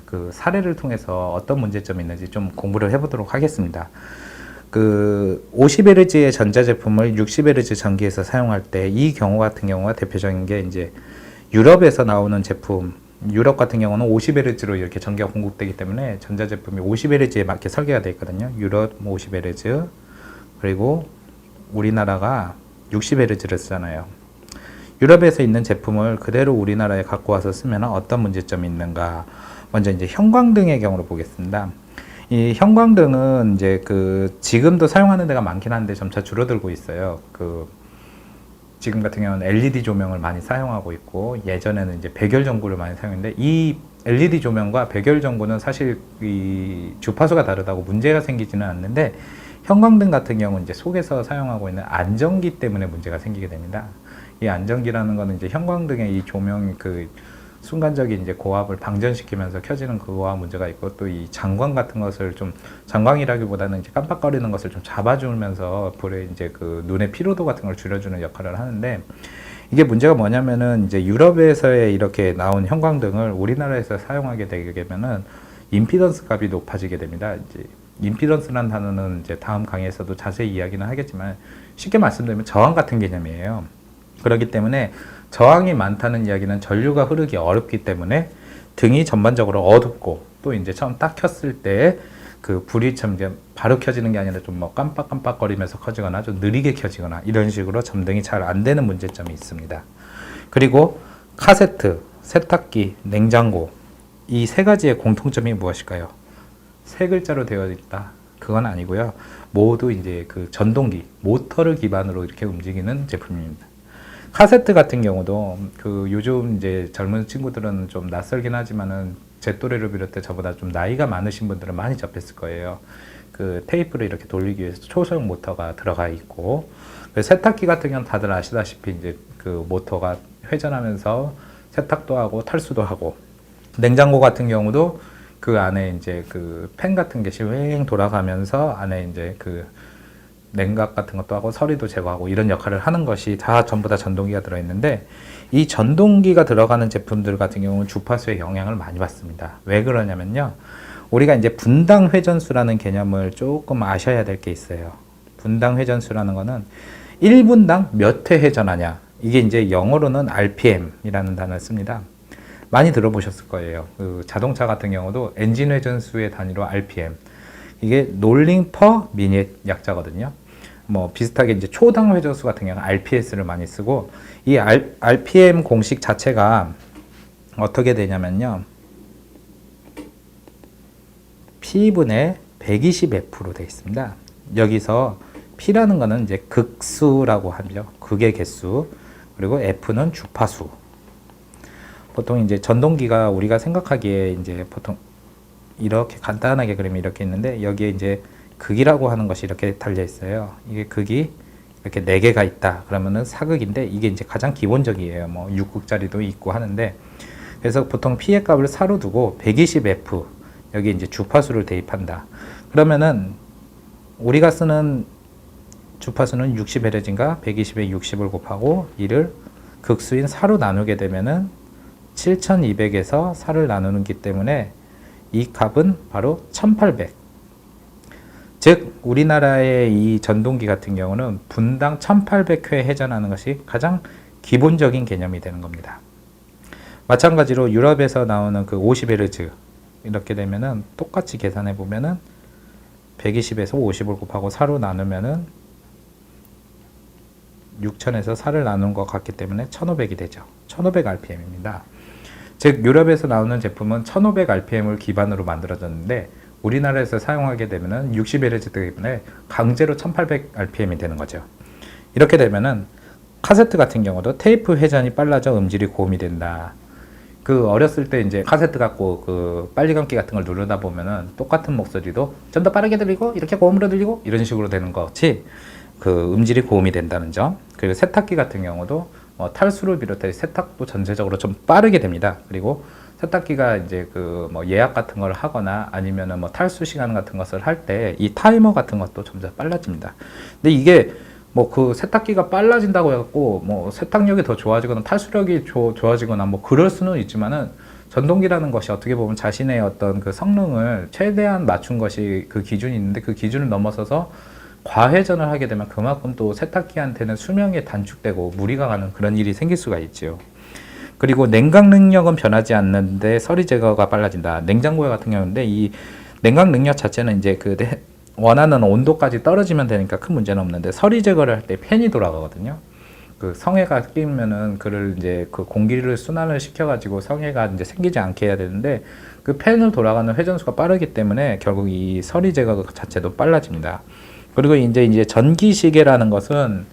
그 사례를 통해서 어떤 문제점이 있는지 좀 공부를 해보도록 하겠습니다. 그 50Hz의 전자제품을 60Hz 전기에서 사용할 때 이 경우 같은 경우가 대표적인 게 이제 유럽에서 나오는 제품, 유럽 같은 경우는 50Hz로 이렇게 전기가 공급되기 때문에 전자제품이 50Hz에 맞게 설계가 되어 있거든요. 유럽 50Hz, 그리고 우리나라가 60Hz를 쓰잖아요. 유럽에서 있는 제품을 그대로 우리나라에 갖고 와서 쓰면 어떤 문제점이 있는가? 먼저 이제 형광등의 경우로 보겠습니다. 이 형광등은 이제 그 지금도 사용하는 데가 많긴 한데 점차 줄어들고 있어요. 그 지금 같은 경우는 LED 조명을 많이 사용하고 있고, 예전에는 이제 백열 전구를 많이 사용했는데, 이 LED 조명과 백열 전구는 사실 이 주파수가 다르다고 문제가 생기지는 않는데, 형광등 같은 경우는 이제 속에서 사용하고 있는 안전기 때문에 문제가 생기게 됩니다. 이 안전기라는 거는 이제 형광등의 이 조명 그 순간적인 이제 고압을 방전시키면서 켜지는 그거와 문제가 있고, 또 이 장광 같은 것을 좀, 장광이라기보다는 이제 깜빡거리는 것을 좀 잡아주면서 불에 이제 그 눈의 피로도 같은 걸 줄여주는 역할을 하는데, 이게 문제가 뭐냐면은 이제 유럽에서의 이렇게 나온 형광등을 우리나라에서 사용하게 되게 되면은 임피던스 값이 높아지게 됩니다. 이제 임피던스라는 단어는 이제 다음 강의에서도 자세히 이야기는 하겠지만, 쉽게 말씀드리면 저항 같은 개념이에요. 그렇기 때문에 저항이 많다는 이야기는 전류가 흐르기 어렵기 때문에 등이 전반적으로 어둡고, 또 이제 처음 딱 켰을 때 그 불이 참 바로 켜지는 게 아니라 좀 뭐 깜빡깜빡거리면서 켜지거나 좀 느리게 켜지거나 이런 식으로 점등이 잘 안 되는 문제점이 있습니다. 그리고 카세트, 세탁기, 냉장고, 이 세 가지의 공통점이 무엇일까요? 세 글자로 되어 있다. 그건 아니고요. 모두 이제 그 전동기, 모터를 기반으로 이렇게 움직이는 제품입니다. 카세트 같은 경우도 그 요즘 이제 젊은 친구들은 좀 낯설긴 하지만은 제 또래를 비롯해 저보다 좀 나이가 많으신 분들은 많이 접했을 거예요. 그 테이프를 이렇게 돌리기 위해서 초소형 모터가 들어가 있고, 세탁기 같은 경우는 다들 아시다시피 이제 그 모터가 회전하면서 세탁도 하고 탈수도 하고, 냉장고 같은 경우도 그 안에 이제 그 팬 같은 게 웽 돌아가면서 안에 이제 그 냉각 같은 것도 하고 서리도 제거하고 이런 역할을 하는 것이 다 전부 다 전동기가 들어있는데, 이 전동기가 들어가는 제품들 같은 경우는 주파수에 영향을 많이 받습니다. 왜 그러냐면요, 우리가 이제 분당 회전수라는 개념을 조금 아셔야 될 게 있어요. 분당 회전수라는 거는 1분당 몇 회 회전하냐, 이게 이제 영어로는 RPM이라는 단어를 씁니다. 많이 들어보셨을 거예요. 그 자동차 같은 경우도 엔진 회전수의 단위로 RPM, 이게 롤링 퍼 미닛 약자거든요. 뭐 비슷하게 이제 초당 회전수 같은 경우는 RPS를 많이 쓰고, 이 RPM 공식 자체가 어떻게 되냐면요, P분의 120F로 되어 있습니다. 여기서 P라는 거는 이제 극수라고 하죠. 극의 개수. 그리고 F는 주파수. 보통 이제 전동기가 우리가 생각하기에 이제 보통 이렇게 간단하게 그리면 이렇게 있는데, 여기에 이제 극이라고 하는 것이 이렇게 달려 있어요. 이게 극이 이렇게 4개가 있다 그러면은 사극인데, 이게 이제 가장 기본적이에요. 뭐 6극짜리도 있고 하는데, 그래서 보통 P의 값을 4로 두고 120F, 여기 이제 주파수를 대입한다. 그러면은 우리가 쓰는 주파수는 60Hz인가 120에 60을 곱하고 이를 극수인 4로 나누게 되면은 7200에서 4를 나누기 때문에 이 값은 바로 1800. 즉 우리나라의 이 전동기 같은 경우는 분당 1800회 회전하는 것이 가장 기본적인 개념이 되는 겁니다. 마찬가지로 유럽에서 나오는 그 50Hz 이렇게 되면은 똑같이 계산해 보면은 120에서 50을 곱하고 4로 나누면은 6000에서 4를 나눈 것 같기 때문에 1500이 되죠. 1500 RPM입니다. 즉 유럽에서 나오는 제품은 1500rpm을 기반으로 만들어졌는데 우리나라에서 사용하게 되면은 60Hz 때문에 강제로 1800rpm이 되는 거죠. 이렇게 되면은 카세트 같은 경우도 테이프 회전이 빨라져 음질이 고음이 된다. 그 어렸을 때 이제 카세트 갖고 그 빨리 감기 같은 걸 누르다 보면은 똑같은 목소리도 좀 더 빠르게 들리고 이렇게 고음으로 들리고 이런 식으로 되는 것 같이 그 음질이 고음이 된다는 점. 그리고 세탁기 같은 경우도 탈수를 비롯해 세탁도 전체적으로 좀 빠르게 됩니다. 그리고 세탁기가 이제 그 뭐 예약 같은 걸 하거나 아니면은 뭐 탈수 시간 같은 것을 할 때 이 타이머 같은 것도 점점 빨라집니다. 근데 이게 뭐 그 세탁기가 빨라진다고 해갖고 뭐 세탁력이 더 좋아지거나 탈수력이 좋아지거나 뭐 그럴 수는 있지만은 전동기라는 것이 어떻게 보면 자신의 어떤 그 성능을 최대한 맞춘 것이 그 기준이 있는데 그 기준을 넘어서서 과회전을 하게 되면 그만큼 또 세탁기한테는 수명이 단축되고 무리가 가는 그런 일이 생길 수가 있죠. 그리고 냉각 능력은 변하지 않는데 서리 제거가 빨라진다. 냉장고 같은 경우인데 이 냉각 능력 자체는 이제 그 원하는 온도까지 떨어지면 되니까 큰 문제는 없는데 서리 제거를 할 때 팬이 돌아가거든요. 그 성해가 끼면은 그를 이제 그 공기를 순환을 시켜가지고 성해가 이제 생기지 않게 해야 되는데 그 팬을 돌아가는 회전수가 빠르기 때문에 결국 이 서리 제거 자체도 빨라집니다. 그리고 이제 전기 시계라는 것은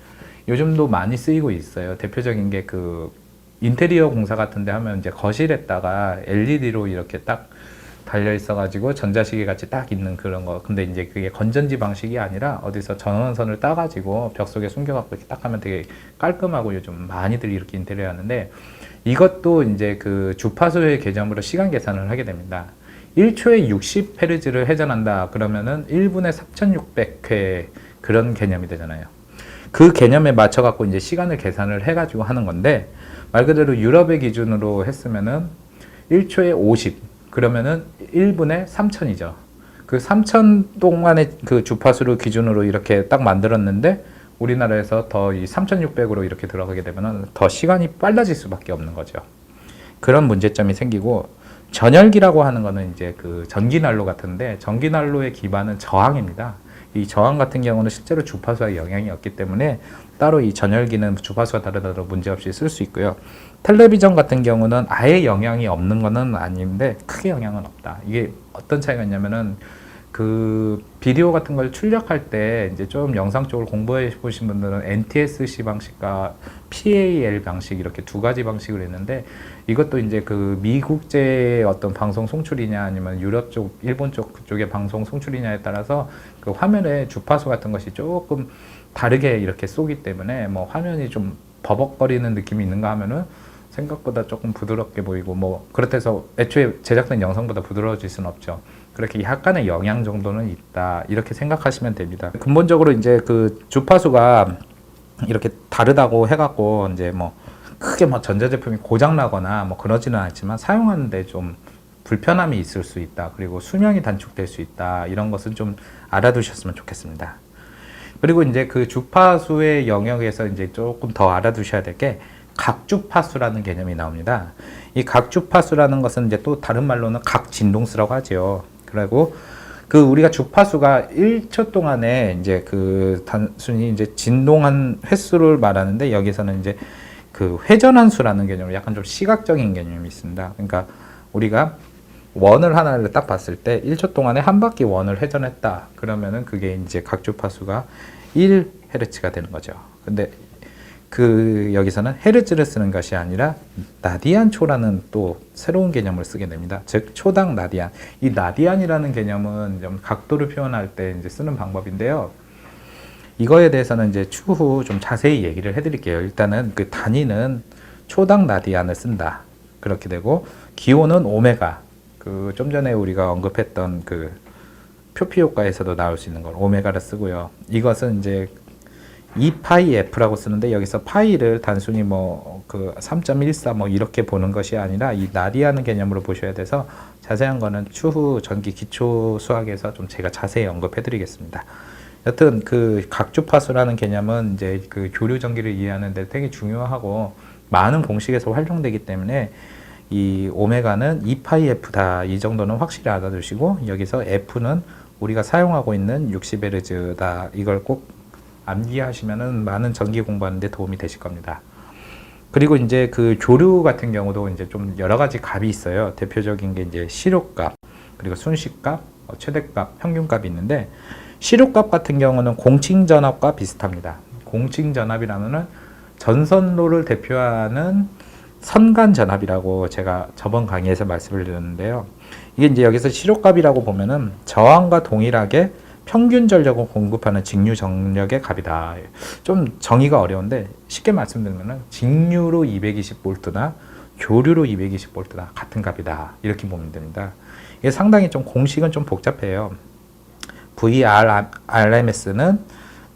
요즘도 많이 쓰이고 있어요. 대표적인 게 그 인테리어 공사 같은데 하면 이제 거실에다가 LED로 이렇게 딱 달려 있어가지고 전자시계 같이 딱 있는 그런 거. 근데 이제 그게 건전지 방식이 아니라 어디서 전원선을 따가지고 벽 속에 숨겨갖고 이렇게 딱 하면 되게 깔끔하고 요즘 많이들 이렇게 인테리어 하는데 이것도 이제 그 주파수의 개념으로 시간 계산을 하게 됩니다. 1초에 60Hz를 회전한다 그러면은 1분에 3600회 그런 개념이 되잖아요. 그 개념에 맞춰 갖고 이제 시간을 계산을 해 가지고 하는 건데 말 그대로 유럽의 기준으로 했으면은 1초에 50 그러면은 1분에 3000이죠. 그 3000 동안의 그 주파수를 기준으로 이렇게 딱 만들었는데 우리나라에서 더 이 3600으로 이렇게 들어가게 되면은 더 시간이 빨라질 수밖에 없는 거죠. 그런 문제점이 생기고 전열기라고 하는 거는 이제 그 전기난로 같은데 전기난로의 기반은 저항입니다. 이 저항 같은 경우는 실제로 주파수와 영향이 없기 때문에 따로 이 전열기는 주파수가 다르더라도 문제없이 쓸 수 있고요. 텔레비전 같은 경우는 아예 영향이 없는 거는 아닌데 크게 영향은 없다. 이게 어떤 차이가 있냐면은 그 비디오 같은 걸 출력할 때 이제 좀 영상 쪽을 공부해 보신 분들은 NTSC 방식과 PAL 방식 이렇게 두 가지 방식으로 있는데 이것도 이제 그 미국제의 어떤 방송 송출이냐 아니면 유럽 쪽, 일본 쪽 그쪽의 방송 송출이냐에 따라서 그 화면의 주파수 같은 것이 조금 다르게 이렇게 쏘기 때문에 뭐 화면이 좀 버벅거리는 느낌이 있는가 하면은 생각보다 조금 부드럽게 보이고 뭐 그렇다해서 애초에 제작된 영상보다 부드러워질 수는 없죠. 그렇게 약간의 영향 정도는 있다 이렇게 생각하시면 됩니다. 근본적으로 이제 그 주파수가 이렇게 다르다고 해갖고 이제 뭐 크게 뭐 전자제품이 고장 나거나 뭐 그러지는 않지만 사용하는데 좀 불편함이 있을 수 있다. 그리고 수명이 단축될 수 있다. 이런 것은 좀 알아두셨으면 좋겠습니다. 그리고 이제 그 주파수의 영역에서 이제 조금 더 알아두셔야 될 게 각주파수라는 개념이 나옵니다. 이 각주파수라는 것은 이제 또 다른 말로는 각진동수라고 하죠. 그리고 그 우리가 주파수가 1초 동안에 이제 그 단순히 이제 진동한 횟수를 말하는데 여기서는 이제 그 회전한 수라는 개념으로 약간 좀 시각적인 개념이 있습니다. 그러니까 우리가 원을 하나를 딱 봤을 때 1초 동안에 한 바퀴 원을 회전했다. 그러면은 그게 이제 각주파수가 1Hz가 되는 거죠. 근데 그 여기서는 헤르츠를 쓰는 것이 아니라 나디안초라는 또 새로운 개념을 쓰게 됩니다. 즉 초당 나디안. 이 나디안이라는 개념은 좀 각도를 표현할 때 이제 쓰는 방법인데요. 이거에 대해서는 이제 추후 좀 자세히 얘기를 해드릴게요. 일단은 그 단위는 초당 나디안을 쓴다. 그렇게 되고 기호는 오메가. 그 좀 전에 우리가 언급했던 그 표피 효과에서도 나올 수 있는 걸 오메가를 쓰고요. 이것은 이제 2파이 F라고 쓰는데 여기서 파이를 단순히 뭐 그 3.14 뭐 이렇게 보는 것이 아니라 이 나디아는 개념으로 보셔야 돼서 자세한 거는 추후 전기 기초 수학에서 좀 제가 자세히 언급해 드리겠습니다. 여튼 그 각주파수라는 개념은 이제 그 교류 전기를 이해하는 데 되게 중요하고 많은 공식에서 활용되기 때문에 이 오메가는 2파이 F다. 이 정도는 확실히 알아두시고 여기서 F는 우리가 사용하고 있는 60Hz다. 이걸 꼭 암기하시면은 많은 전기 공부하는 데 도움이 되실 겁니다. 그리고 이제 그 조류 같은 경우도 이제 좀 여러 가지 값이 있어요. 대표적인 게 이제 시료값, 그리고 순시값, 최대값, 평균값이 있는데, 시료값 같은 경우는 공칭전압과 비슷합니다. 공칭전압이라면은 전선로를 대표하는 선간전압이라고 제가 저번 강의에서 말씀을 드렸는데요. 이게 이제 여기서 시료값이라고 보면은 저항과 동일하게 평균 전력을 공급하는 직류 전력의 값이다. 좀 정의가 어려운데 쉽게 말씀드리면은 직류로 220V나 교류로 220V나 같은 값이다. 이렇게 보면 됩니다. 이게 상당히 좀 공식은 좀 복잡해요. VRMS는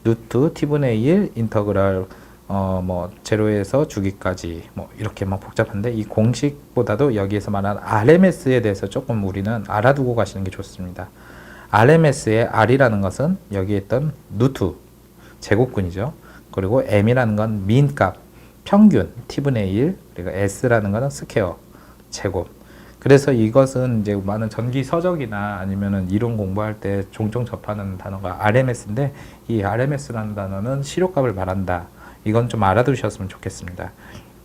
루트 T분의 1 인터그랄 뭐 제로에서 주기까지 뭐 이렇게 막 복잡한데, 이 공식보다도 여기에서 말하는 RMS에 대해서 조금 우리는 알아두고 가시는 게 좋습니다. RMS의 R이라는 것은 여기에 있던 루트 제곱근이죠. 그리고 M이라는 건 민값 평균 T분의 1, 그리고 S라는 것은 스퀘어 제곱. 그래서 이것은 이제 많은 전기 서적이나 아니면은 이론 공부할 때 종종 접하는 단어가 RMS인데, 이 RMS라는 단어는 시료값을 말한다. 이건 좀 알아두셨으면 좋겠습니다.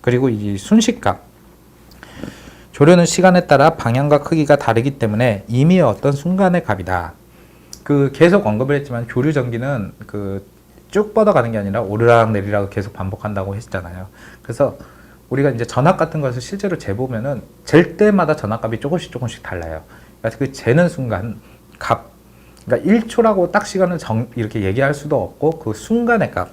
그리고 이 순시값, 조류는 시간에 따라 방향과 크기가 다르기 때문에 이미 어떤 순간의 값이다. 그 계속 언급을 했지만 조류 전기는 그 쭉 뻗어가는 게 아니라 오르락 내리락 계속 반복한다고 했잖아요. 그래서 우리가 이제 전압 같은 것을 실제로 재보면은 잴 때마다 전압값이 조금씩 달라요. 그러니까 그 재는 순간 값, 그러니까 1초라고 딱 시간을 이렇게 얘기할 수도 없고, 그 순간의 값,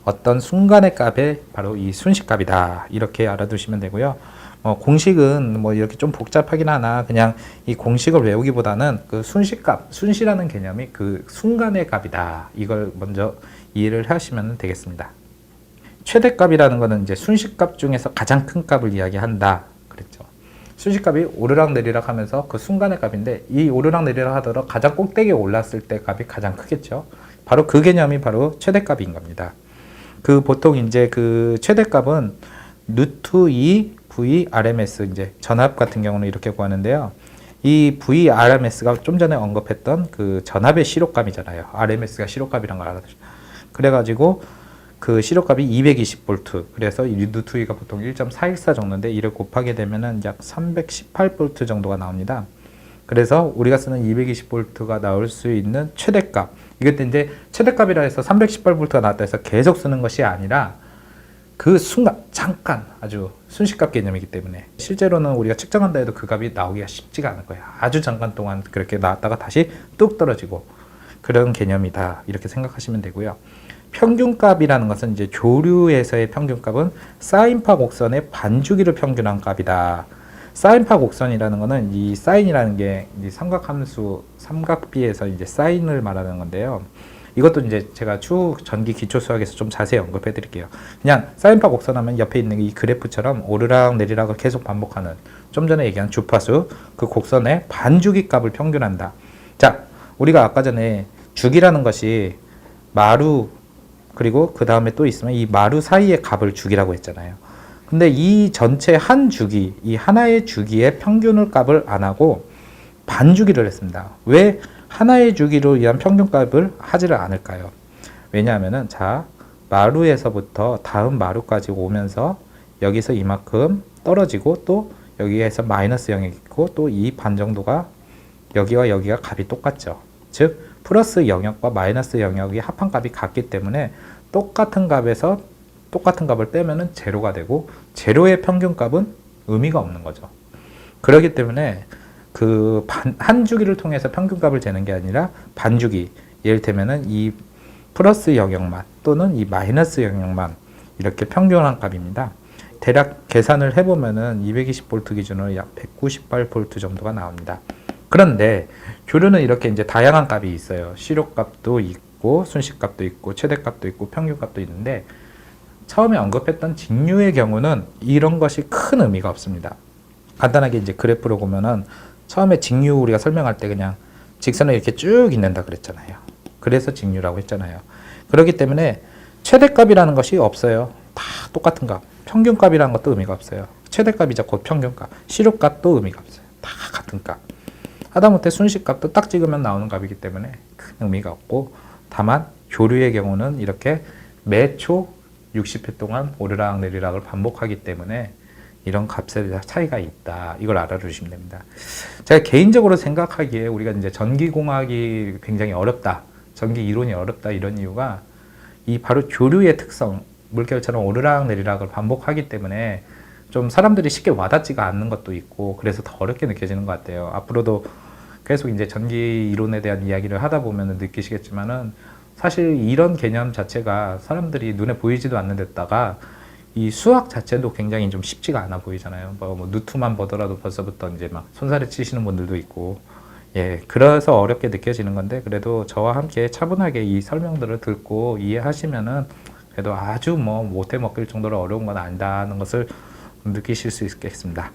어떤 순간의 값에 바로 이 순시값이다. 이렇게 알아두시면 되고요. 공식은 뭐 이렇게 좀 복잡하긴 하나 그냥 이 공식을 외우기보다는 그 순시값, 순시라는 개념이 그 순간의 값이다. 이걸 먼저 이해를 하시면 되겠습니다. 최대값이라는 것은 이제 순시값 중에서 가장 큰 값을 이야기한다. 그랬죠. 순시값이 오르락 내리락 하면서 그 순간의 값인데, 이 오르락 내리락 하더라도 가장 꼭대기에 올랐을 때 값이 가장 크겠죠. 바로 그 개념이 바로 최대값인 겁니다. 그 보통 이제 그 최대값은 루트 2 VRMS, 이제 전압 같은 경우는 이렇게 구하는데요. 이 VRMS가 좀 전에 언급했던 그 전압의 시료값이잖아요. RMS가 시료값이란 걸 알아두시죠. 그래가지고 그 시료값이 220V, 그래서 이 루트 2가 보통 1.414 정도인데, 이를 곱하게 되면은 약 318V 정도가 나옵니다. 그래서 우리가 쓰는 220V가 나올 수 있는 최대값, 이것도 이제 최대값이라 해서 318V가 나왔다 해서 계속 쓰는 것이 아니라 그 순간 잠깐 아주 순시값 개념이기 때문에 실제로는 우리가 측정한다 해도 그 값이 나오기가 쉽지가 않을 거예요. 아주 잠깐 동안 그렇게 나왔다가 다시 뚝 떨어지고 그런 개념이다. 이렇게 생각하시면 되고요. 평균값이라는 것은 이제 조류에서의 평균값은 사인파 곡선의 반주기를 평균한 값이다. 사인파 곡선이라는 것은 이 사인이라는 게 이 삼각함수 삼각비에서 이제 사인을 말하는 건데요. 이것도 이제 제가 추후 전기 기초 수학에서 좀 자세히 언급해 드릴게요. 그냥 사인파 곡선 하면 옆에 있는 이 그래프처럼 오르락 내리락을 계속 반복하는, 좀 전에 얘기한 주파수, 그 곡선의 반주기 값을 평균한다. 자, 우리가 아까 전에 주기라는 것이 마루, 그리고 그 다음에 또 있으면 이 마루 사이의 값을 주기라고 했잖아요. 근데 이 전체 한 주기, 이 하나의 주기의 평균을 값을 안 하고 반주기를 했습니다. 왜 하나의 주기로 의한 평균값을 하지를 않을까요? 왜냐하면은, 자, 마루에서부터 다음 마루까지 오면서 여기서 이만큼 떨어지고, 또 여기에서 마이너스 0이 있고, 또 이 반 정도가 여기와 여기가 값이 똑같죠. 즉 플러스 영역과 마이너스 영역이 합한 값이 같기 때문에 똑같은 값에서 똑같은 값을 빼면은 제로가 되고, 제로의 평균값은 의미가 없는 거죠. 그렇기 때문에 그 한 주기를 통해서 평균값을 재는 게 아니라 반주기, 예를들면은 이 플러스 영역만 또는 이 마이너스 영역만 이렇게 평균한 값입니다. 대략 계산을 해보면은 220V 기준으로 약 198V 정도가 나옵니다. 그런데 조류는 이렇게 이제 다양한 값이 있어요. 시료값도 있고, 순시값도 있고, 최대값도 있고, 평균값도 있는데, 처음에 언급했던 직류의 경우는 이런 것이 큰 의미가 없습니다. 간단하게 이제 그래프로 보면은, 처음에 직류 우리가 설명할 때 그냥 직선을 이렇게 쭉 있는다 그랬잖아요. 그래서 직류라고 했잖아요. 그렇기 때문에 최대값이라는 것이 없어요. 다 똑같은 값. 평균값이라는 것도 의미가 없어요. 최대값이자 곧 평균값. 시료값도 의미가 없어요. 다 같은 값. 하다못해 순시값도 딱 찍으면 나오는 값이기 때문에 큰 의미가 없고, 다만 조류의 경우는 이렇게 매초 60회 동안 오르락 내리락을 반복하기 때문에 이런 값의 차이가 있다. 이걸 알아두시면 됩니다. 제가 개인적으로 생각하기에 우리가 이제 전기공학이 굉장히 어렵다. 전기 이론이 어렵다. 이런 이유가 이 바로 교류의 특성, 물결처럼 오르락 내리락을 반복하기 때문에 좀 사람들이 쉽게 와닿지가 않는 것도 있고 그래서 더 어렵게 느껴지는 것 같아요. 앞으로도 계속 이제 전기 이론에 대한 이야기를 하다 보면 느끼시겠지만은 사실 이런 개념 자체가 사람들이 눈에 보이지도 않는 데다가 이 수학 자체도 굉장히 좀 쉽지가 않아 보이잖아요. 뭐 누트만 보더라도 벌써부터 이제 막 손살에 치시는 분들도 있고, 예, 그래서 어렵게 느껴지는 건데 그래도 저와 함께 차분하게 이 설명들을 듣고 이해하시면은 그래도 아주 뭐 못해 먹을 정도로 어려운 건 아니다는 것을 느끼실 수 있겠습니다.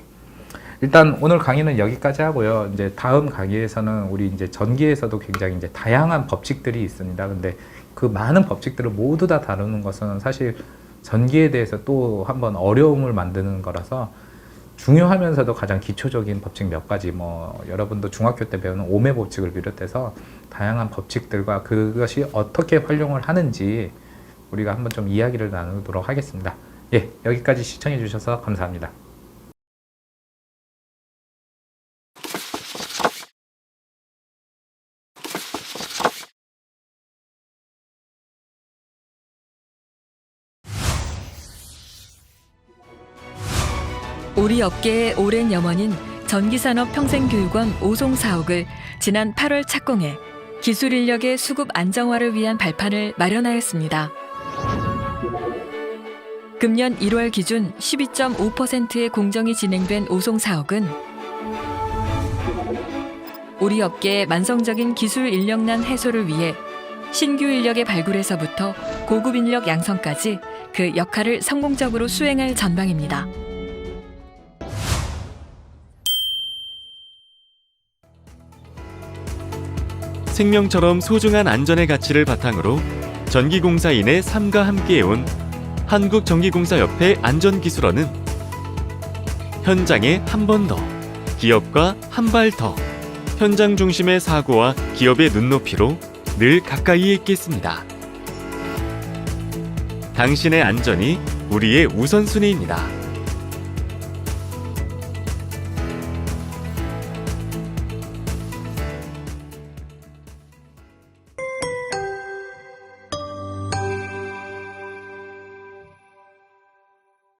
일단 오늘 강의는 여기까지 하고요. 이제 다음 강의에서는 우리 이제 전기에서도 굉장히 이제 다양한 법칙들이 있습니다. 근데 그 많은 법칙들을 모두 다 다루는 것은 사실 전기에 대해서 또 한번 어려움을 만드는 거라서 중요하면서도 가장 기초적인 법칙 몇 가지, 뭐 여러분도 중학교 때 배우는 오매 법칙을 비롯해서 다양한 법칙들과 그것이 어떻게 활용을 하는지 우리가 한번 좀 이야기를 나누도록 하겠습니다. 예, 여기까지 시청해 주셔서 감사합니다. 우리 업계의 오랜 염원인 전기산업 평생교육원 오송 사옥을 지난 8월 착공해 기술 인력의 수급 안정화를 위한 발판을 마련하였습니다. 금년 1월 기준 12.5%의 공정이 진행된 오송 사옥은 우리 업계의 만성적인 기술 인력난 해소를 위해 신규 인력의 발굴에서부터 고급 인력 양성까지 그 역할을 성공적으로 수행할 전망입니다. 생명처럼 소중한 안전의 가치를 바탕으로 전기공사인의 삶과 함께해온 한국전기공사협회 안전기술원은 현장에 한 번 더, 기업과 한 발 더, 현장 중심의 사고와 기업의 눈높이로 늘 가까이에 있겠습니다. 당신의 안전이 우리의 우선순위입니다.